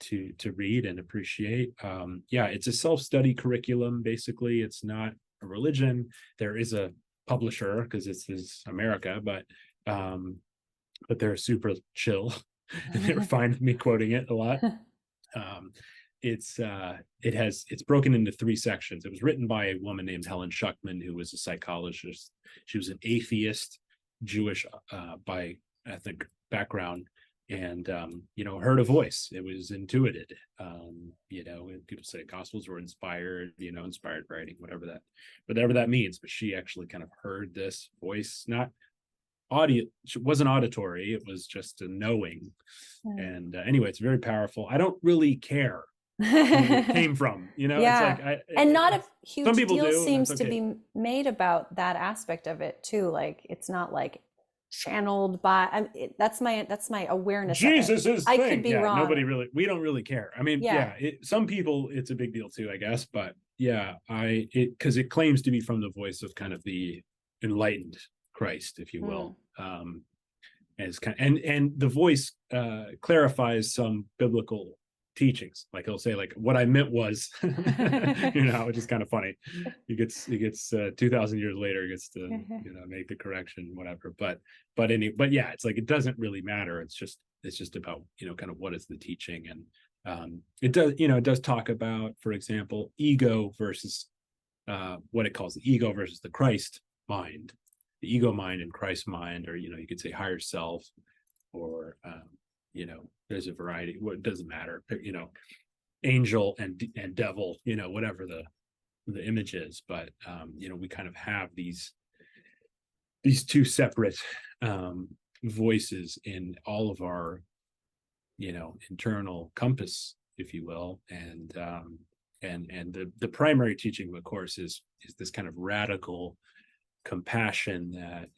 to read and appreciate. It's a self-study curriculum. Basically, it's not a religion. There is a publisher because it's America, but they're super chill. And they were fine with me quoting it a lot. It's broken into 3 sections. It was written by a woman named Helen Schuckman, who was a psychologist. She was an atheist, Jewish by ethnic background, and heard a voice. It was intuited. People say Gospels were inspired, inspired writing, whatever that means. But she actually kind of heard this voice, not audio. It wasn't auditory. It was just a knowing. And anyway, it's very powerful. I don't really care where it came from. It's like not a huge deal do, seems to be made about that aspect of it too. Like it's not like channeled by. That's my awareness. Jesus is. I could be wrong. We don't really care. I mean, some people it's a big deal too, I guess. But because it claims to be from the voice of kind of the enlightened Christ, if you will. As and the voice clarifies some biblical teachings. Like he'll say, like, what I meant was, which is kind of funny. He gets 2,000 years later, he gets to make the correction, whatever. But it's like it doesn't really matter. It's just about kind of what is the teaching. And it does talk about, for example, ego versus what it calls the ego versus the Christ mind. The ego mind and Christ mind, or you could say higher self, or there's a variety. It doesn't matter. Angel and devil. Whatever the image is. But we kind of have these 2 separate voices in all of our internal compass, if you will, and the primary teaching, of course, is this kind of radical compassion that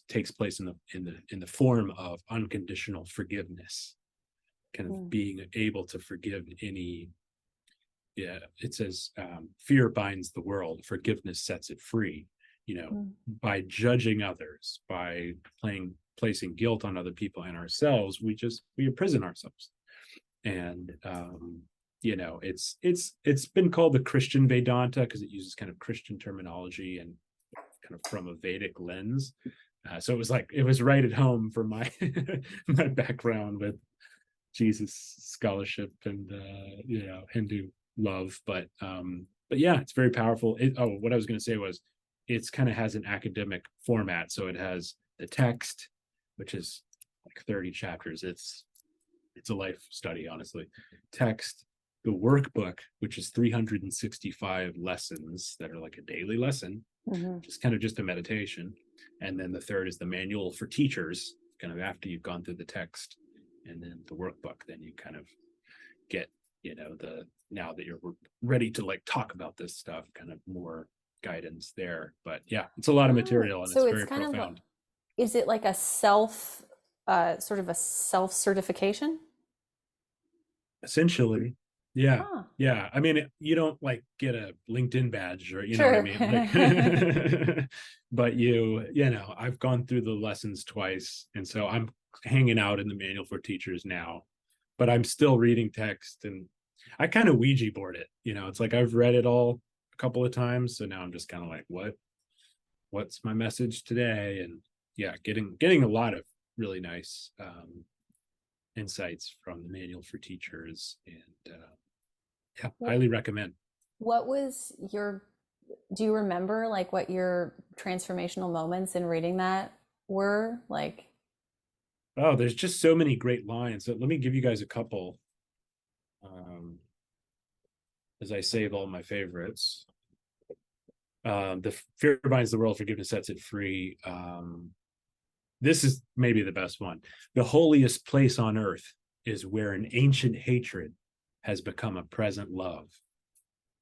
takes place in the form of unconditional forgiveness, kind of being able to forgive any. It says fear binds the world, forgiveness sets it free. By judging others, by placing guilt on other people and ourselves, we imprison ourselves. And it's been called the Christian Vedanta because it uses kind of Christian terminology and kind of from a Vedic lens. So it was right at home for my my background with Jesus scholarship and Hindu love. But it's very powerful. What I was going to say was it's kind of has an academic format. So it has the text, which is like 30 chapters. It's a life study, honestly. Text, the workbook, which is 365 lessons that are like a daily lesson, just a meditation. And then the third is the manual for teachers, kind of after you've gone through the text, and then the workbook. Then you kind of get, now that you're ready to like talk about this stuff, kind of more guidance there. But it's a lot of material, and so it's very kind profound. Is it like a sort of a self-certification? Essentially, Yeah. Huh. Yeah. I mean, you don't like get a LinkedIn badge or, you know what I Sure. mean? Like, but I've gone through the lessons twice. And so I'm hanging out in the manual for teachers now, but I'm still reading text, and I kind of Ouija board it. It's like I've read it all a couple of times. So now I'm just kind of like, what's my message today? And yeah, getting a lot of really nice insights from the manual for teachers, and yeah, highly recommend. What was your, do you remember like what your transformational moments in reading that were like? Oh, there's just so many great lines. So let me give you guys a couple um, as I save all my favorites. The fear binds the world, forgiveness sets it free. This is maybe the best one. The holiest place on earth is where an ancient hatred has become a present love.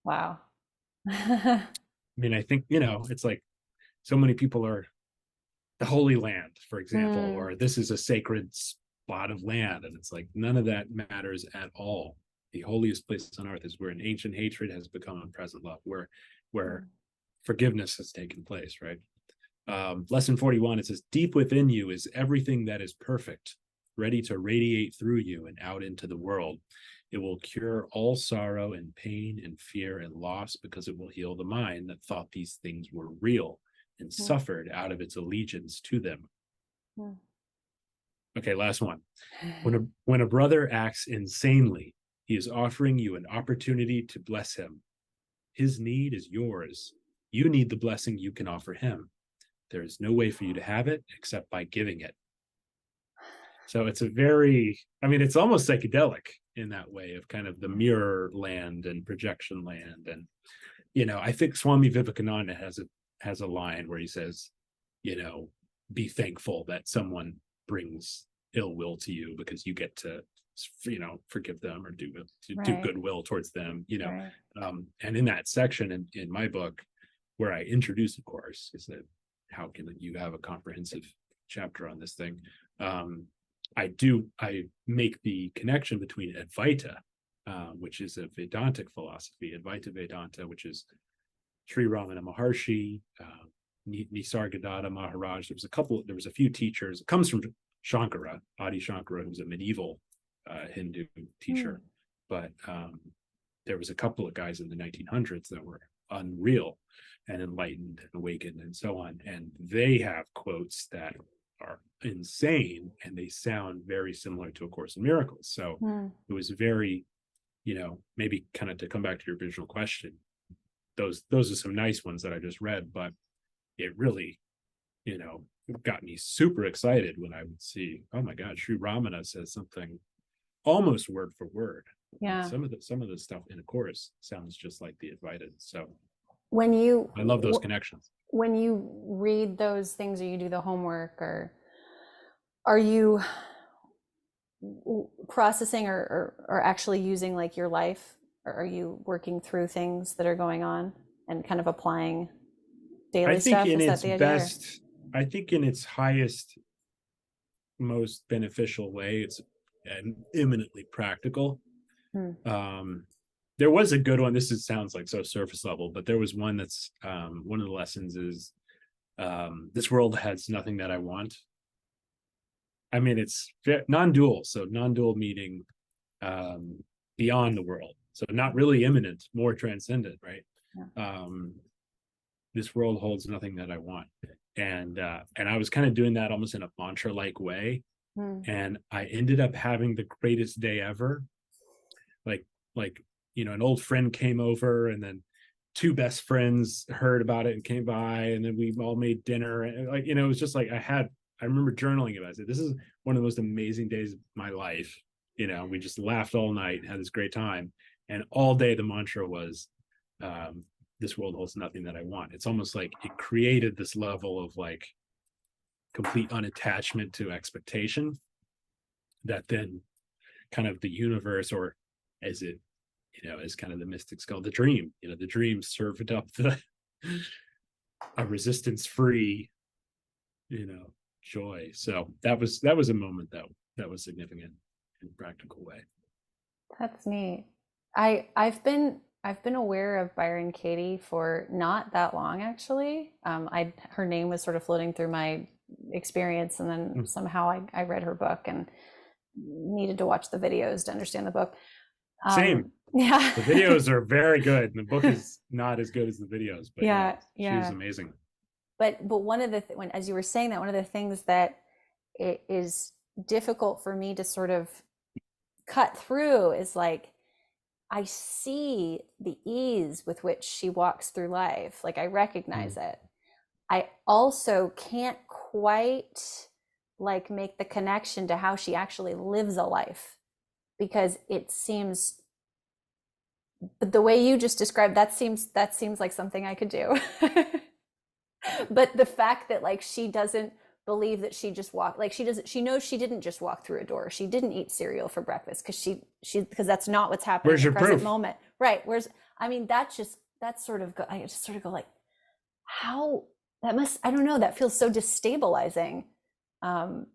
Wow. I mean, I think, it's like so many people are the Holy Land, for example, Mm, or this is a sacred spot of land. And it's like none of that matters at all. The holiest place on earth is where an ancient hatred has become a present love, where forgiveness has taken place, right? Lesson 41, it says, deep within you is everything that is perfect, ready to radiate through you and out into the world. It will cure all sorrow and pain and fear and loss, because it will heal the mind that thought these things were real and mm, suffered out of its allegiance to them. mm. Okay, last one. When a brother acts insanely, he is offering you an opportunity to bless him. His need is yours. You need the blessing you can offer him. There is no way for you to have it except by giving it. So it's it's almost psychedelic in that way, of kind of the mirror land and projection land. And, I think Swami Vivekananda has a line where he says, be thankful that someone brings ill will to you, because you get to, forgive them or do Right, goodwill towards them, right. and in that section in my book, where I introduce, of course, is that how can you have a comprehensive chapter on this thing? I make the connection between Advaita, which is a Vedantic philosophy, Advaita Vedanta, which is Sri Ramana Maharshi, Nisargadatta Maharaj. There was a few teachers. It comes from Shankara, Adi Shankara, who's a medieval Hindu Mm, teacher. But there was a couple of guys in the 1900s that were unreal and enlightened and awakened and so on. And they have quotes that are insane, and they sound very similar to A Course in Miracles. So mm. it was very, maybe kind of to come back to your original question, those are some nice ones that I just read, but it really, got me super excited when I would see, oh my God, Sri Ramana says something almost word for word. And Yeah. some of the stuff in A Course sounds just like the Advaita. So When you I love those connections. when you read those things or you do the homework, or are you processing or actually using like your life, or are you working through things that are going on and kind of applying I daily think stuff? in Is that its the idea? best, I think in its highest, most beneficial way, it's an eminently practical. Or Um, there was a good one. Sounds like so surface level, but there was one that's one of the lessons is this world has nothing that I want. I mean, it's non-dual, so non-dual meaning beyond the world, so not really immanent, more transcendent, right? yeah. Um, this world holds nothing that I want, and I was kind of doing that almost in a mantra-like way, Mm, and I ended up having the greatest day ever. Like like an old friend came over, and then two best friends heard about it and came by, and then we all made dinner, and like it was just like I remember journaling about it. This is one of the most amazing days of my life. We just laughed all night, had this great time, and all day the mantra was, um, this world holds nothing that I want. It's almost like it created this level of like complete unattachment to expectation, that then kind of the universe, or as it, as kind of the mystics call the dream, the dream served up a resistance free, joy. So that was a moment that was significant in a practical way. that's neat. I've been aware of Byron Katie for not that long actually. I her name was sort of floating through my experience, and then Mm. somehow I read her book and needed to watch the videos to understand the book. Same. Yeah. The videos are very good. The book is not as good as the videos, but yeah, Yeah, she was yeah. amazing. But one of the when as you were saying that, one of the things that it is difficult for me to sort of cut through is like I see the ease with which she walks through life. Like I recognize Mm. it. I also can't quite like make the connection to how she actually lives a life because it seems the way you just described that seems like something I could do. But the fact that like she doesn't believe that she just walked like she knows she didn't just walk through a door, she didn't eat cereal for breakfast because that's not what's happening in Where's the your present proof? moment, right? Whereas I mean that's sort of I just sort of go like how that must I don't know, that feels so destabilizing um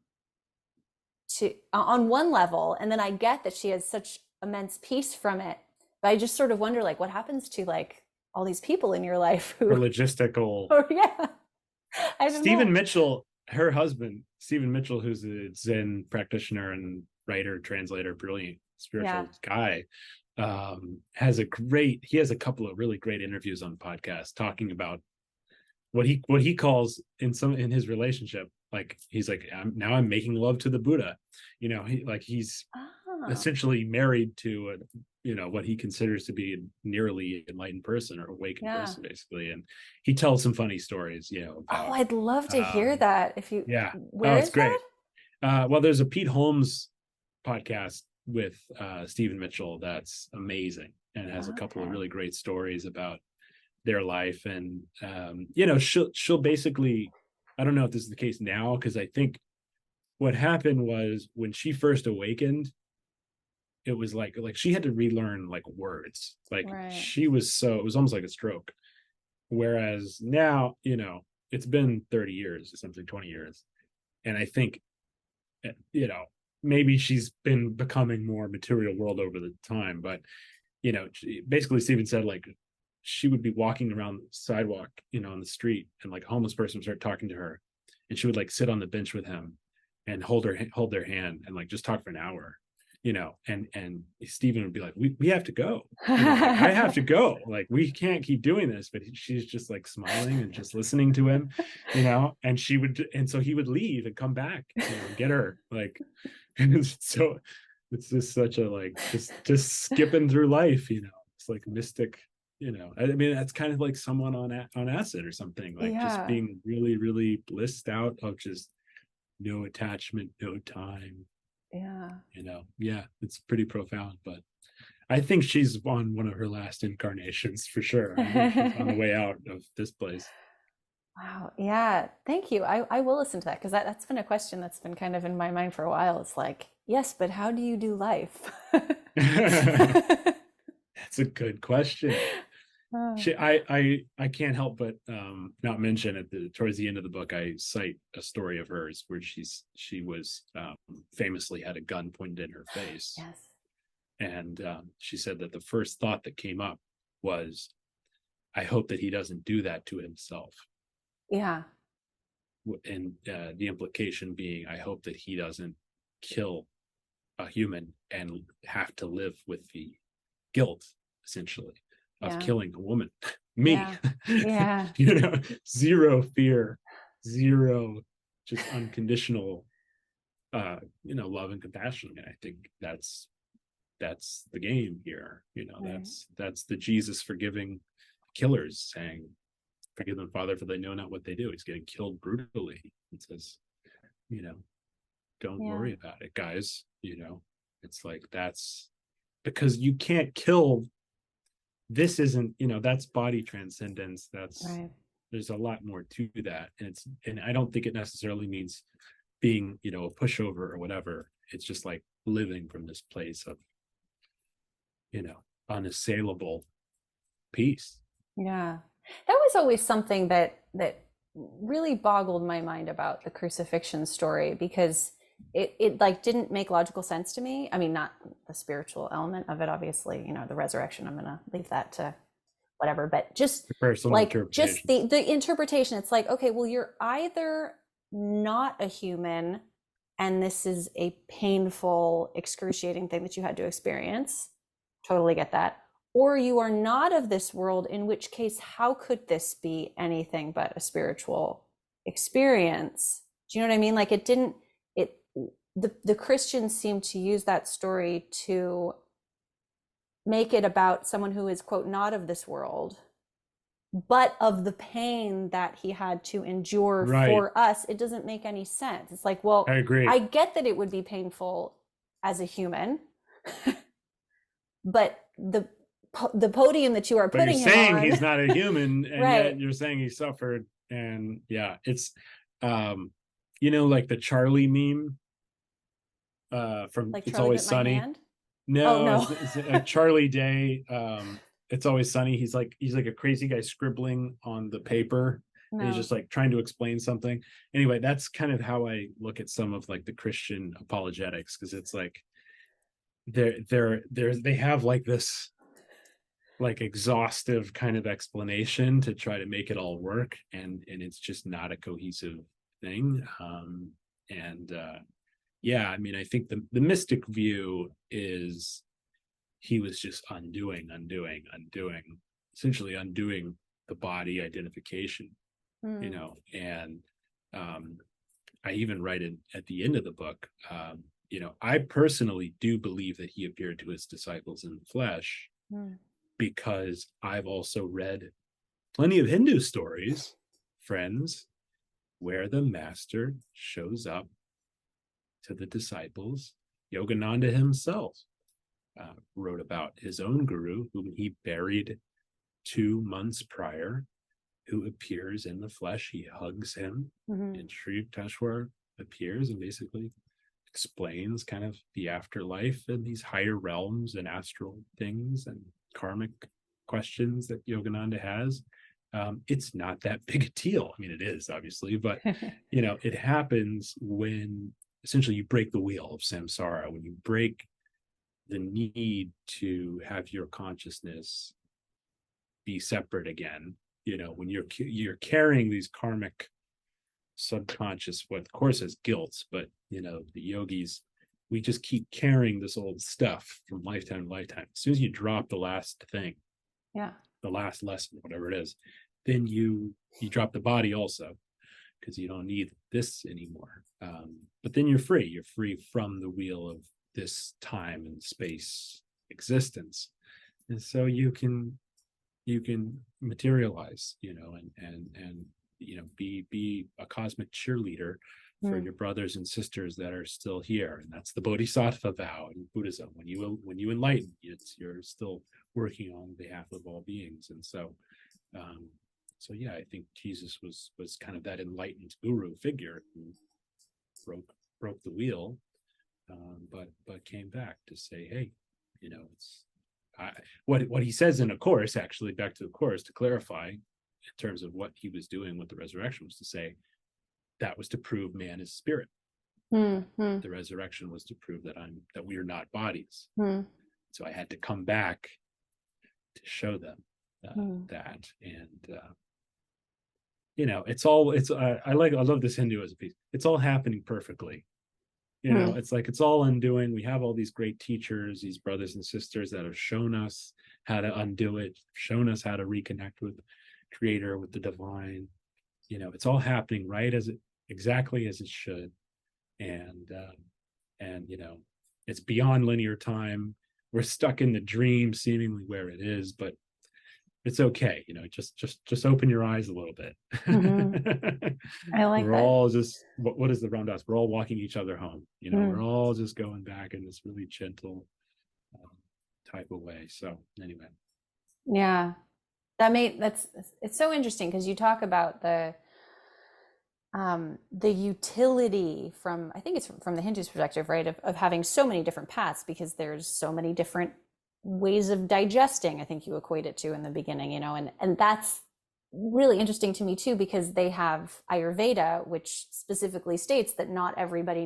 to on one level, and then I get that she has such immense peace from it, but I just sort of wonder like what happens to like all these people in your life Her who logistical. or yeah, I don't Stephen know. Mitchell, her husband, Stephen Mitchell, who's a Zen practitioner and writer, translator, brilliant Yeah. spiritual guy, he has a couple of really great interviews on podcasts talking about what he calls in his relationship, like he's like I'm making love to the Buddha, he's Ah, essentially married to what he considers to be a nearly enlightened person or awakened yeah. person basically, and he tells some funny stories Oh, about I'd love to hear um that. If you, yeah. Oh, where it's is that? great. Well, there's a Pete Holmes podcast with Stephen Mitchell that's amazing and has a couple of Okay. really great stories about their life, and she'll basically, I don't know if this is the case now, because I think what happened was when she first awakened, it was like she had to relearn like words, like Right. it was almost like a stroke, whereas now it's been 30 years or something, 20 years, and I think you know maybe she's been becoming more material world over the time, but basically Steven said like she would be walking around the sidewalk, on the street, and like a homeless person would start talking to her, and she would like sit on the bench with him and hold their hand and like just talk for an hour, and Steven would be like, we have to go, like I have to go, like we can't keep doing this, but she's just like smiling and just listening to him, and so he would leave and come back, and get her, like, so it's just such a like just skipping through life, it's like mystic, I mean that's kind of like someone on acid or something, like just Yeah. being really really blissed out of just no attachment, no time, Yeah. yeah, it's pretty profound, but I think she's on one of her last incarnations for sure. I think she's on the way out of this place. Wow. Yeah. Thank you. I will listen to that because that's been a question that's been kind of in my mind for a while. It's like, yes, but how do you do life? That's a good question. Oh, I can't help but not mention towards the end of the book, I cite a story of hers where she was famously had a gun pointed in her face, yes. and she said that the first thought that came up was, I hope that he doesn't do that to himself, Yeah. and the implication being, I hope that he doesn't kill a human and have to live with the guilt, essentially, of Yeah. killing a woman. Me. Yeah. Yeah. Zero fear, zero, just unconditional love and compassion. And I think that's the game here. Right. That's the Jesus forgiving killers saying, forgive them, Father, for they know not what they do. He's getting killed brutally. It says, you know don't Yeah. worry about it, guys. It's like, that's because you can't kill. This isn't, that's body transcendence. That's Right. There's a lot more to that, and I don't think it necessarily means being, a pushover or whatever. It's just like living from this place of, unassailable peace. Yeah. That was always something that really boggled my mind about the crucifixion story because it like didn't make logical sense to me. I mean, not the spiritual element of it, obviously, you know, the resurrection, I'm gonna leave that to whatever, but just Personal like just interpretations. the interpretation. It's like, okay, well, you're either not a human and this is a painful, excruciating thing that you had to experience. Totally get that. Or you are not of this world, in which case, how could this be anything but a spiritual experience? Do you know what I mean? Like it didn't, it, the Christians seem to use that story to make it about someone who is, quote, not of this world, but of the pain that he had to endure Right. for us. It doesn't make any sense. It's like, well, I agree. I get that it would be painful as a human, but the podium that you are But you're putting him saying on, he's not a human, and right? yet you're saying he suffered. And yeah, it's you know, like the Charlie meme from Like It's Charlie Always bit my Sunny. hand. Oh No, no, it's Charlie Day. It's Always Sunny. He's like a crazy guy scribbling on the paper, and he's no. just like trying to explain something. Anyway, that's kind of how I look at some of like the Christian apologetics, because it's like they have like this like exhaustive kind of explanation to try to make it all work, and it's just not a cohesive thing. And yeah, I mean, I think the mystic view is he was just undoing, essentially undoing the body identification, you Hmm. know. And um I even write it at the end of the book. You know, I personally do believe that he appeared to his disciples in the flesh, Hmm. because I've also read plenty of Hindu stories, friends, where the master shows up to the disciples. Yogananda himself wrote about his own guru, whom he buried 2 months prior, who appears in the flesh. He hugs him, Hmm. and Sri Yukteswar appears and basically explains kind of the afterlife and these higher realms and astral things and karmic questions that Yogananda has. It's not that big a deal. I mean, it is obviously, but you know, it happens when essentially you break the wheel of samsara, when you break the need to have your consciousness be separate again. You know, when you're carrying these karmic subconscious, what of course is guilt, but you know, the yogis, we just keep carrying this old stuff from lifetime to lifetime. As soon as you drop the last thing, Yeah. the last lesson, whatever it is, then you drop the body also, because you don't need this anymore. But then you're free from the wheel of this time and space existence, and so you can materialize, you know, and you know, be a cosmic cheerleader for Hmm. your brothers and sisters that are still here. And that's the bodhisattva vow in Buddhism. When you enlighten, you're still working on behalf of all beings. And um so yeah, I think Jesus was kind of that enlightened guru figure who broke the wheel, but came back to say, hey, you know, it's I, what he says in a course, actually, back to the course, to clarify in terms of what he was doing with the resurrection, was to say that was to prove man is spirit. Hmm. Hmm. The resurrection was to prove that we are not bodies. Hmm. So I had to come back to show them Hmm. that. And you know, I love this Hinduism piece. It's all happening perfectly. You know, Hmm. it's like it's all undoing. We have all these great teachers, these brothers and sisters that have shown us how to undo it, shown us how to reconnect with creator, with the divine. You know, it's all happening right as it exactly as it should. And you know, it's beyond linear time. We're stuck in the dream seemingly where it is, but it's okay. You know, just open your eyes a little bit. Hmm. I like We're that. all just what is the Ramdas? We're all walking each other home. You know, Hmm. we're all just going back in this really gentle um, type of way. So anyway, Yeah. That's it's so interesting because you talk about the utility from, I think it's from the Hindu's perspective, right, of having so many different paths because there's so many different ways of digesting. I think you equate it to in the beginning, you know, and really interesting to me too, because they have Ayurveda, which specifically states that not everybody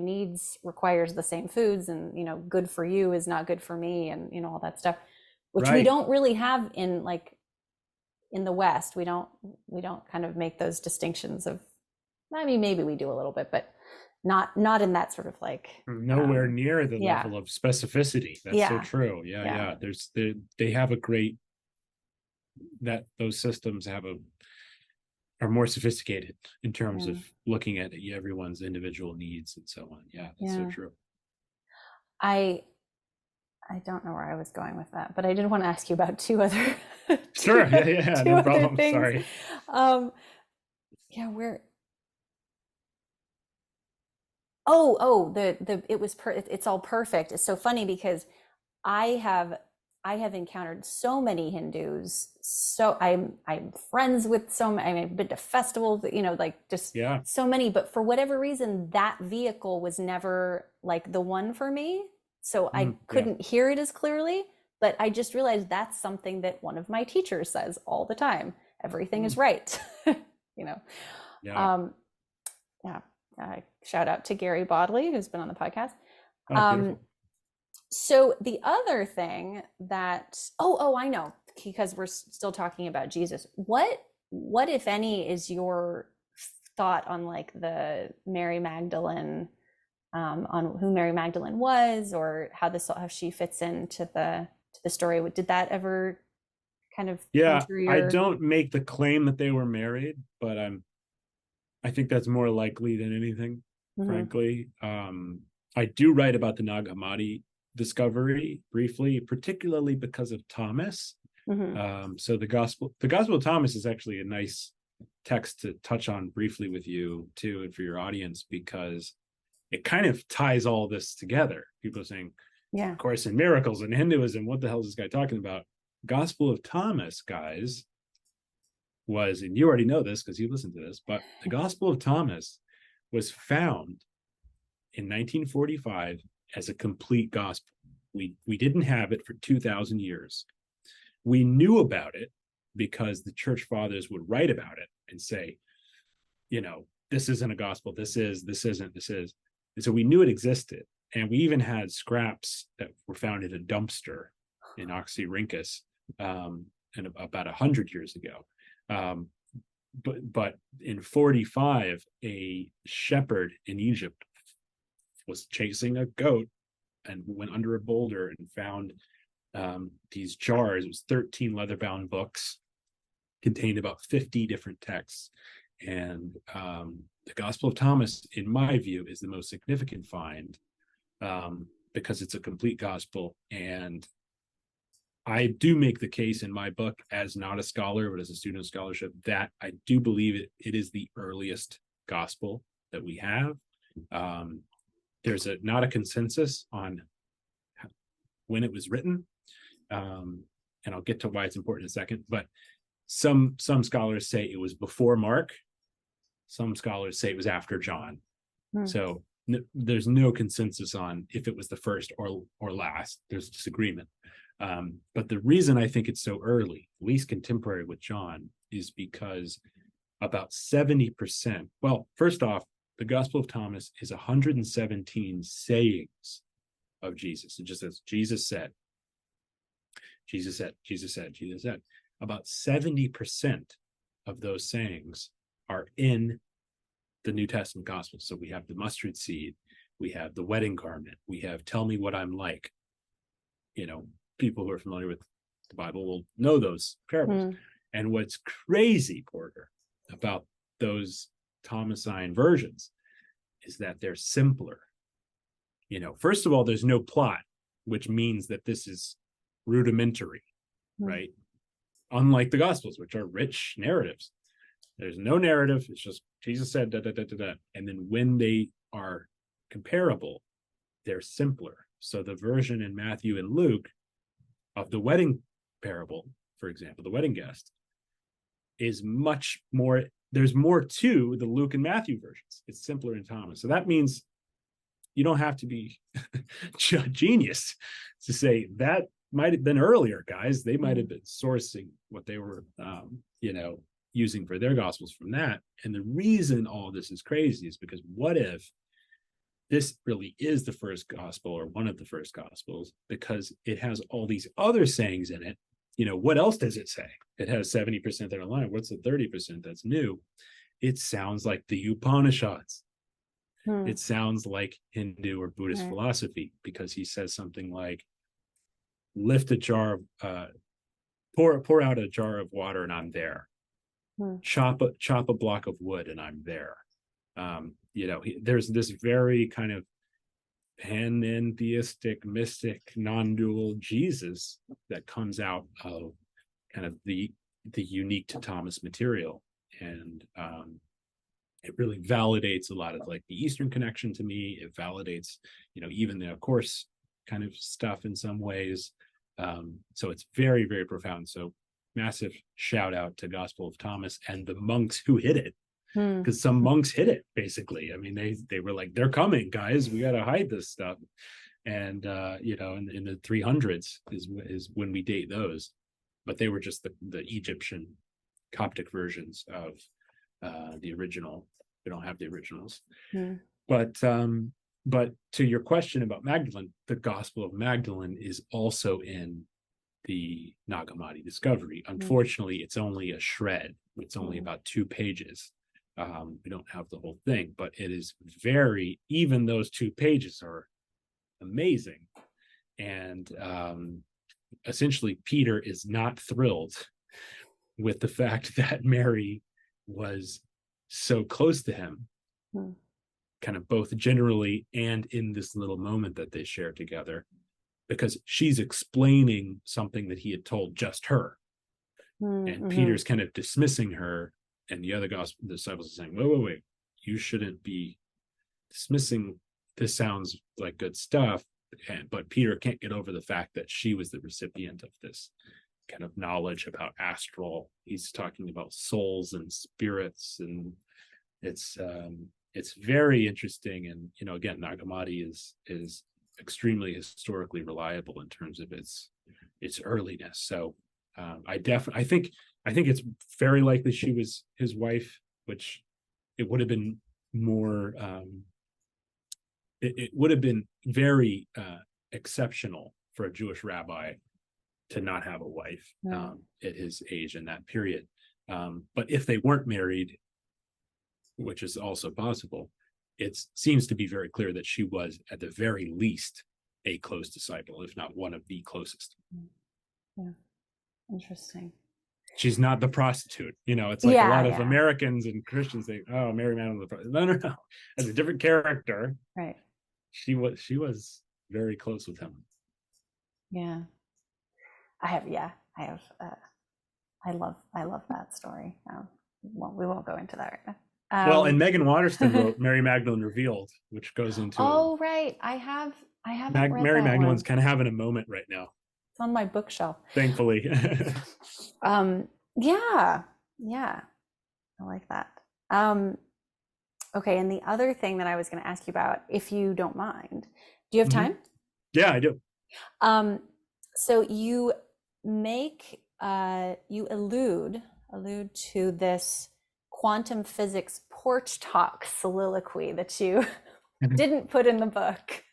requires the same foods, and good for you is not good for me, and all that stuff, which we Right. don't really have in the West. We don't kind of make those distinctions of, I mean, maybe we do a little bit, but not in that sort of like, Nowhere near the yeah, level of specificity. That's so yeah, true. Yeah, yeah, yeah. They have a great, that those systems are more sophisticated in terms yeah, of looking at everyone's individual needs and so on. Yeah, that's so yeah. true. I I don't know where I was going with that, but I did want to ask you about two other Sure. Yeah, yeah, two no other problem. things. Sorry. Um, yeah, where the it's all perfect. It's so funny because I have I have encountered so many Hindus. So I'm friends with so many. I mean, I've been to festivals, like just Yeah. so many. But for whatever reason, that vehicle was never like the one for me. So I Yeah. couldn't hear it as clearly. But I just realized that's something that one of my teachers says all the time. Everything is right. you know. Yeah. Um, yeah. Shout out to Gary Bodley, who's been on the podcast. Oh, Um, beautiful. so the other thing that I know, because we're still talking about Jesus. What if any is your thought on like the Mary Magdalene, on who Mary Magdalene was, or how she fits into the story? Did that ever kind of Yeah, enter I your? don't make the claim that they were married, but I think that's more likely than anything, Mhm, frankly. I do write about the Nag Hammadi discovery briefly, particularly because of Thomas. mhm, So the Gospel of Thomas is actually a nice text to touch on briefly with you too, and for your audience, because it kind of ties all this together. People are saying, yeah. of course, in miracles and Hinduism, what the hell is this guy talking about? Gospel of Thomas, guys, was, and you already know this because you listened to this, but the Gospel of Thomas was found in 1945 as a complete gospel. We didn't have it for 2,000 years. We knew about it because the church fathers would write about it and say, this isn't a gospel. This is, this isn't, this is. And so we knew it existed. And we even had scraps that were found in a dumpster in Oxyrhynchus, and about 100 years ago. But in 45, a shepherd in Egypt was chasing a goat and went under a boulder and found these jars. It was 13 leather-bound books, contained about 50 different texts. And the Gospel of Thomas, in my view, is the most significant find, because it's a complete gospel. And I do make the case in my book, as not a scholar, but as a student of scholarship, that I do believe it is the earliest gospel that we have. There's not a consensus on when it was written, and I'll get to why it's important in a second. But some scholars say it was before Mark. Some scholars say it was after John. Hmm. So there's no consensus on if it was the first or last. There's disagreement. But the reason I think it's so early, at least contemporary with John, is because about 70%. Well, first off, the Gospel of Thomas is 117 sayings of Jesus. It just says, Jesus said, Jesus said, Jesus said, Jesus said. About 70% of those sayings are in the New Testament Gospels. So we have the mustard seed, we have the wedding garment, we have tell me what I'm like. People who are familiar with the Bible will know those parables. Hmm. And what's crazy, Porter, about those Thomasine versions is that they're simpler. First of all, there's no plot, which means that this is rudimentary, right? Unlike the Gospels, which are rich narratives. There's no narrative. It's just Jesus said, da, da, da, da, da. And then when they are comparable, they're simpler. So the version in Matthew and Luke of the wedding parable, for example, the wedding guest, is much more, there's more to the Luke and Matthew versions. It's simpler in Thomas. So that means you don't have to be a genius to say that might have been earlier, guys. They might have been sourcing what they were, using for their gospels from that. And the reason all this is crazy is because what if this really is the first gospel or one of the first gospels, because it has all these other sayings in it. What else does it say? It has 70% that are aligned. What's the 30% that's new? It sounds like the Upanishads. It sounds like Hindu or Buddhist philosophy, because he says something like, lift a jar of pour out a jar of water and I'm there. Chop a block of wood and I'm there. There's this very kind of pantheistic, mystic, non-dual Jesus that comes out of kind of the unique to Thomas material. And it really validates a lot of like the Eastern connection to me. It validates, even the Of Course kind of stuff in some ways. So it's very, very profound. So massive shout out to Gospel of Thomas and the monks who hid it. Because some monks hid it, basically. I mean, they were like, they're coming, guys. We got to hide this stuff. And, in the 300s is when we date those. But they were just the Egyptian Coptic versions of the original. We don't have the originals. But to your question about Magdalene, the Gospel of Magdalene is also in the Nag Hammadi discovery. Unfortunately, it's only a shred. It's only about 2 pages. We don't have the whole thing, but it is even those 2 pages are amazing. And essentially, Peter is not thrilled with the fact that Mary was so close to him, kind of both generally and in this little moment that they share together, because she's explaining something that he had told just her. And Peter's kind of dismissing her. And the other gospel disciples are saying, wait, you shouldn't be dismissing. This sounds like good stuff. But Peter can't get over the fact that she was the recipient of this kind of knowledge about astral. He's talking about souls and spirits. And it's very interesting. And, again, Nag Hammadi is extremely historically reliable in terms of its earliness. So I think it's very likely she was his wife, which it would have been more, it would have been very exceptional for a Jewish rabbi to not have a wife at his age in that period. But if they weren't married, which is also possible, it seems to be very clear that she was at the very least a close disciple, if not one of the closest. Yeah, interesting. She's not the prostitute. It's like a lot of Americans and Christians think, oh, Mary Magdalene. No. As a different character. Right. She was very close with him. Yeah. I love that story. We won't go into that right now. Well, and Megan Waterston wrote Mary Magdalene Revealed, which goes into. Oh, right. I haven't read Mary that Magdalene's one. kind of having a moment right now. It's on my bookshelf. Thankfully. Yeah. I like that. Okay, and the other thing that I was going to ask you about, if you don't mind, do you have time? Yeah, I do. So you you allude to this quantum physics porch talk soliloquy that you didn't put in the book.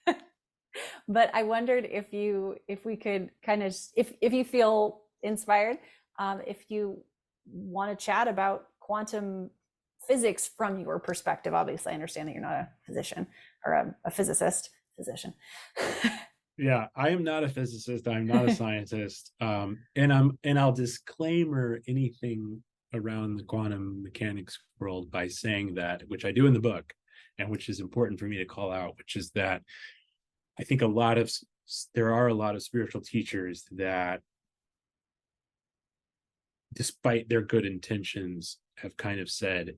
But I wondered if we could kind of, if you feel inspired, if you want to chat about quantum physics from your perspective. Obviously, I understand that you're not a physician or a physicist. Yeah, I am not a physicist. I'm not a scientist. And I'll disclaimer anything around the quantum mechanics world by saying that, which I do in the book, and which is important for me to call out, which is that I think there are a lot of spiritual teachers that, despite their good intentions, have kind of said,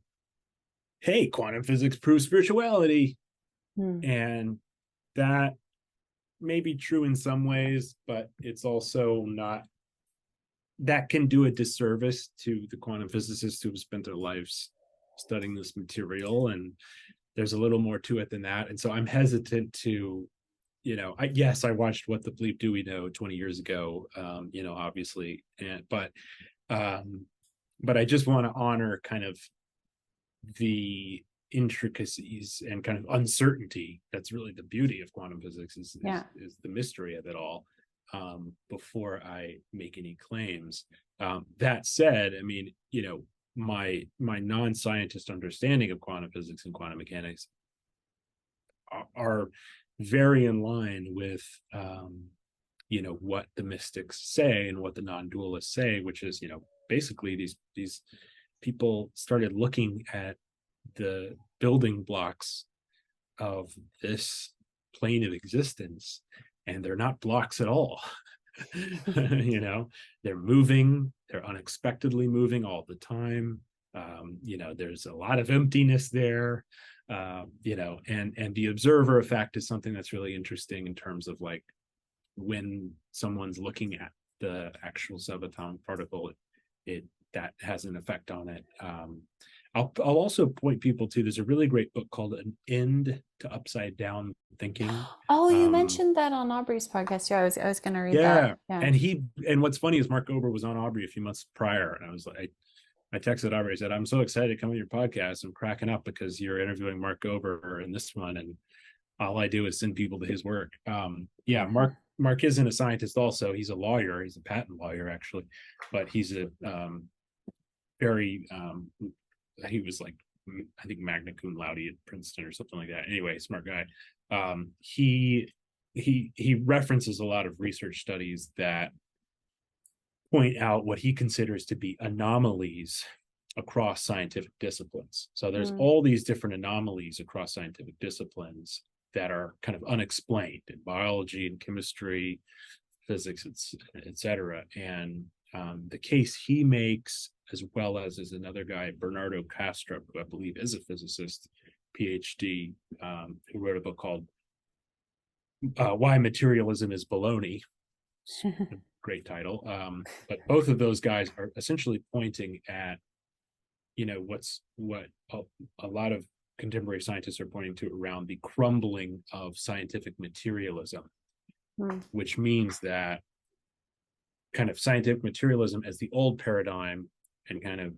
hey, quantum physics proves spirituality. And that may be true in some ways, but it's also not. That can do a disservice to the quantum physicists who have spent their lives studying this material. And there's a little more to it than that. And so I'm hesitant to, I watched What the Bleep Do We Know 20 years ago, obviously. But but I just want to honor kind of the intricacies and kind of uncertainty. That's really the beauty of quantum physics, is the mystery of it all, before I make any claims. That said, I mean, you know, my non-scientist understanding of quantum physics and quantum mechanics are very in line with you know, what the mystics say and what the non-dualists say, which is, you know, basically these people started looking at the building blocks of this plane of existence, and they're not blocks at all. You know, they're moving, they're unexpectedly moving all the time. You know, there's a lot of emptiness there. You know, and the observer effect is something that's really interesting in terms of like when someone's looking at the actual subatomic particle, it that has an effect on it. I'll also point people to, there's a really great book called An End to Upside Down Thinking. Oh, you mentioned that on Aubrey's podcast. Yeah, I was going to read Yeah. that. Yeah. And what's funny is Mark Ober was on Aubrey a few months prior, and I was like, I texted Aubrey, I said, I'm so excited to come on your podcast. I'm cracking up because you're interviewing Mark Ober in this one, and all I do is send people to his work. Yeah, Mark isn't a scientist also. He's a lawyer. He's a patent lawyer, actually. But he's a very, he was like, I think magna cum laude at Princeton or something like that. Anyway, smart guy. He references a lot of research studies that point out what he considers to be anomalies across scientific disciplines. So there's all these different anomalies across scientific disciplines that are kind of unexplained in biology and chemistry, physics, etc. And the case he makes, as well as another guy, Bernardo Kastrup, who I believe is a physicist, PhD, who wrote a book called Why Materialism is Baloney. Great title. But both of those guys are essentially pointing at, you know, what a lot of contemporary scientists are pointing to around the crumbling of scientific materialism, which means that kind of scientific materialism as the old paradigm and kind of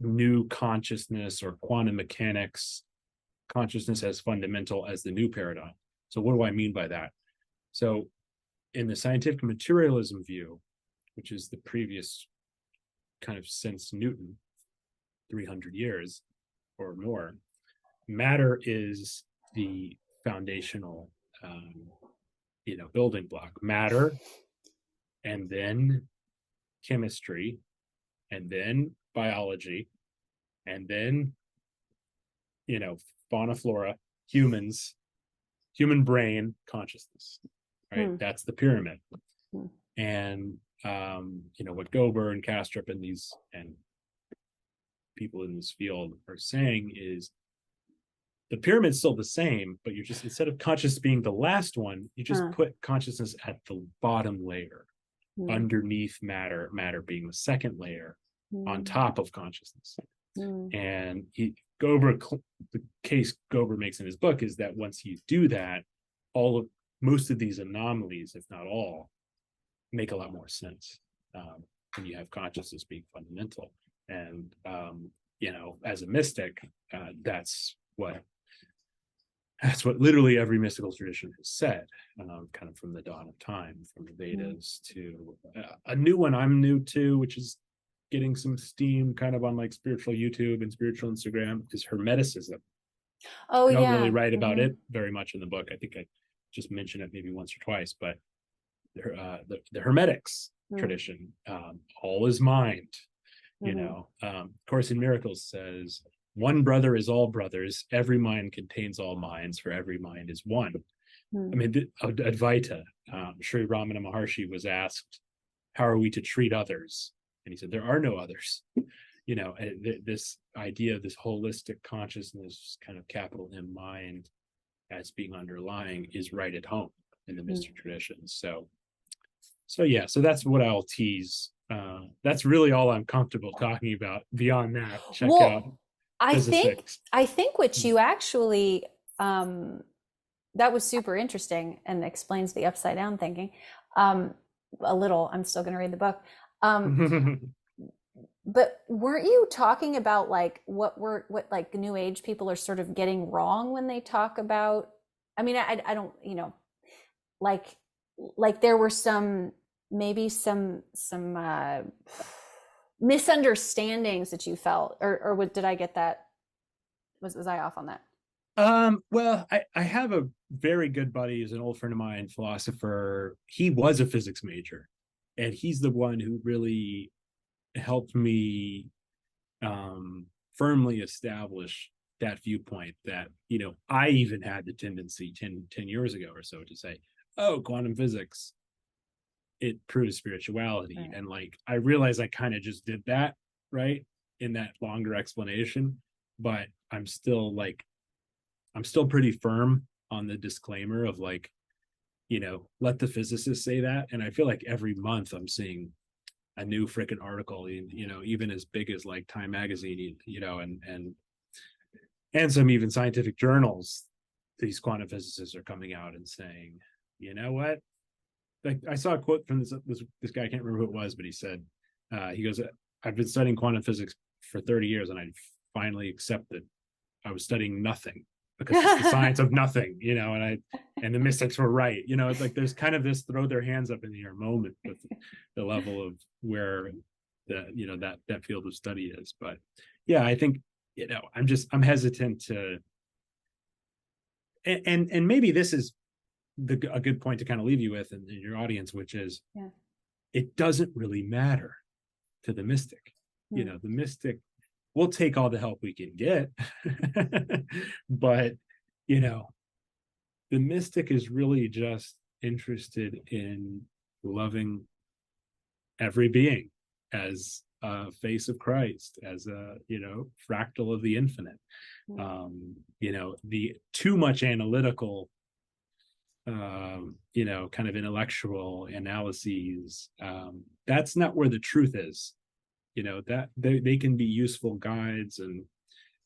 new consciousness or quantum mechanics consciousness as fundamental as the new paradigm. So what do I mean by that? So in the scientific materialism view, which is the previous kind of since Newton, 300 years or more, matter is the foundational, you know, building block. Matter, and then chemistry, and then biology, and then, you know, fauna, flora, humans, human brain, consciousness, right? That's the pyramid. And you know, what Gober and Kastrup and these and people in this field are saying is the pyramid's still the same, but you're just, instead of consciousness being the last one, you just put consciousness at the bottom layer, underneath matter, matter being the second layer on top of consciousness. And the case Gober makes in his book is that once you do that, most of these anomalies, if not all, make a lot more sense when you have consciousness being fundamental. And you know, as a mystic, that's what literally every mystical tradition has said, kind of from the dawn of time, from the Vedas to a new one I'm new to, which is getting some steam kind of on like spiritual YouTube and spiritual Instagram, is Hermeticism. Oh, I don't yeah. really write about it very much in the book. I think I just mentioned it maybe once or twice, but the Hermetics tradition, all is mind. You know, Course in Miracles says, one brother is all brothers, every mind contains all minds, for every mind is one. I mean, Advaita, Sri Ramana Maharshi was asked, how are we to treat others? And he said, there are no others. You know, this idea of this holistic consciousness, kind of capital M mind, as being underlying, is right at home in the mystic traditions. So yeah, so that's what I'll tease. That's really all I'm comfortable talking about. Beyond that, check out Physicists. I think what you actually that was super interesting and explains the upside down thinking a little. I'm still going to read the book. But weren't you talking about like what like new age people are sort of getting wrong when they talk about, I mean, I don't, like there were some, maybe some misunderstandings that you felt, or what, did I get that, was I off on that? Well, I have a very good buddy who's an old friend of mine, philosopher. He was a physics major, and he's the one who really helped me firmly establish that viewpoint that, I even had the tendency 10 years ago or so to say, oh, quantum physics, it proves spirituality. Right. And like, I realized I kind of just did that, right, in that longer explanation. But I'm still pretty firm on the disclaimer of like, let the physicists say that. And I feel like every month I'm seeing a new freaking article, even as big as like Time Magazine, and some even scientific journals. These quantum physicists are coming out and saying, you know what? Like, I saw a quote from this guy, I can't remember who it was, but he said, he goes, I've been studying quantum physics for 30 years, and I finally accepted I was studying nothing, because it's the science of nothing, and the mystics were right. It's like there's kind of this throw their hands up in the air moment with the level of where that field of study is. But yeah, I think, I'm hesitant to, and maybe this is a good point to kind of leave you with in your audience, which is, Yeah. it doesn't really matter to the mystic. The mystic will take all the help we can get. But the mystic is really just interested in loving every being as a face of Christ, as a fractal of the infinite. The too much analytical, kind of intellectual analyses, that's not where the truth is. That they can be useful guides and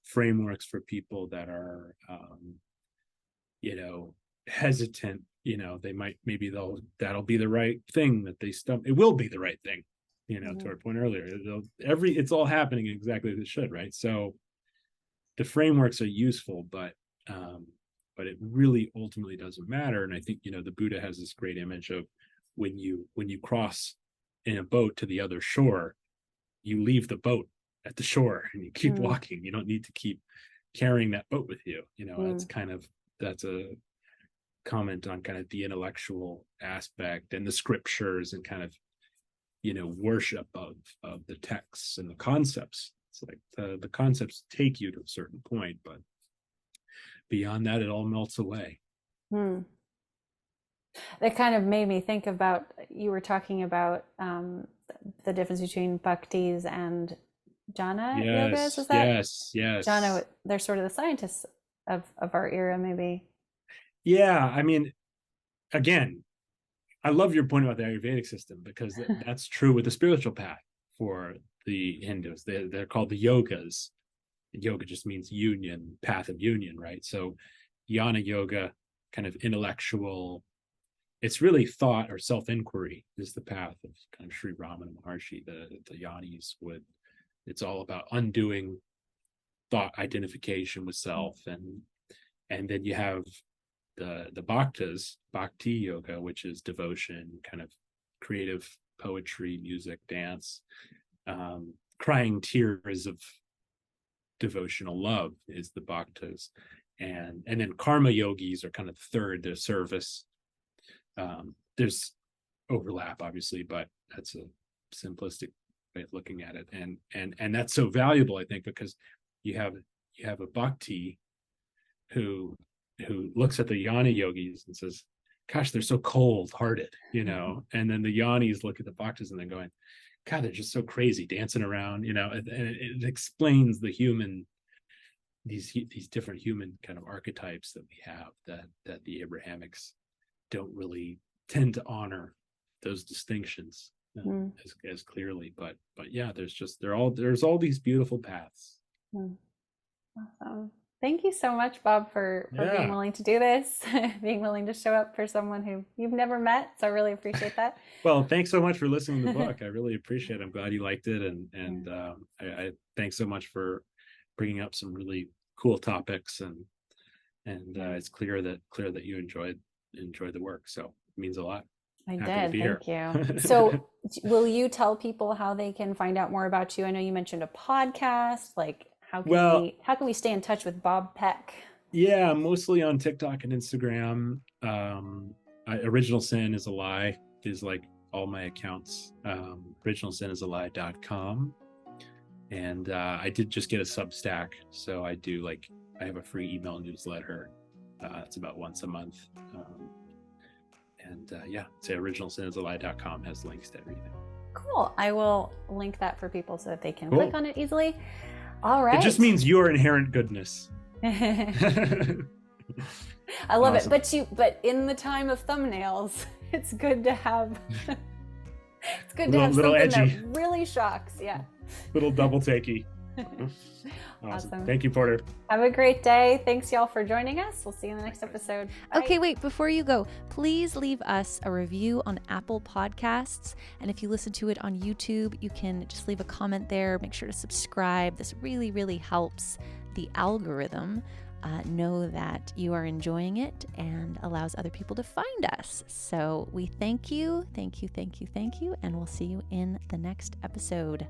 frameworks for people that are hesitant. They might, maybe that'll be the right thing that they stump. It will be the right thing, to our point earlier. It's all happening exactly as it should, right? So the frameworks are useful, but it really ultimately doesn't matter. And I think, the Buddha has this great image of when you cross in a boat to the other shore, you leave the boat at the shore and you keep walking. You don't need to keep carrying that boat with you. That's a comment on kind of the intellectual aspect and the scriptures and kind of, worship of the texts and the concepts. It's like the concepts take you to a certain point, but beyond that, it all melts away. That kind of made me think about, you were talking about the difference between bhaktis and jhana yogas. Is that? Yes. Jhana, they're sort of the scientists of our era, maybe. Yeah, I mean, again, I love your point about the Ayurvedic system, because that's true with the spiritual path for the Hindus. They're called the yogas. Yoga just means union, path of union, right? So jnana yoga, kind of intellectual, it's really thought or self-inquiry is the path of kind of Sri Ramana Maharshi. The Yanis it's all about undoing thought identification with self. And then you have the bhaktas, bhakti yoga, which is devotion, kind of creative poetry, music, dance, crying tears of devotional love is the bhaktas. And then karma yogis are kind of third, their service. There's overlap, obviously, but that's a simplistic way of looking at it. And that's so valuable, I think, because you have a bhakti who looks at the jnana yogis and says, gosh, they're so cold-hearted, and then the yanis look at the bhaktas and they're going, God, they're just so crazy, dancing around, and it explains the human, these different human kind of archetypes that we have, that the Abrahamics don't really tend to honor those distinctions as clearly. But yeah, there's all these beautiful paths. Awesome. Thank you so much, Bob, for being Yeah. willing to do this, being willing to show up for someone who you've never met. So I really appreciate that. Well, thanks so much for listening to the book. I really appreciate it. I'm glad you liked it. And I thanks so much for bringing up some really cool topics. And it's clear that you enjoyed the work. So it means a lot. I Happy to did. be Thank here. you. So will you tell people how they can find out more about you? I know you mentioned a podcast. Like Well, how can we stay in touch with Bob Peck? yeah, mostly on TikTok and Instagram. Original Sin is a Lie is like all my accounts. Originalsinisalie.com. And I did just get a Substack, so I have a free email newsletter. It's about once a month. Say originalsinisalie.com has links to everything. Cool. I will link that for people so that they can click on it easily. All right. It just means your inherent goodness. I love it. But in the time of thumbnails, it's good to have something edgy. That really shocks. Yeah. Little double takey. Awesome. Thank you, Porter. Have a great day. Thanks, y'all, for joining us. We'll see you in the next episode. Bye. Okay, wait, before you go, please leave us a review on Apple Podcasts. And if you listen to it on YouTube, you can just leave a comment there. Make sure to subscribe. This really, really helps the algorithm know that you are enjoying it and allows other people to find us. So we thank you, and we'll see you in the next episode.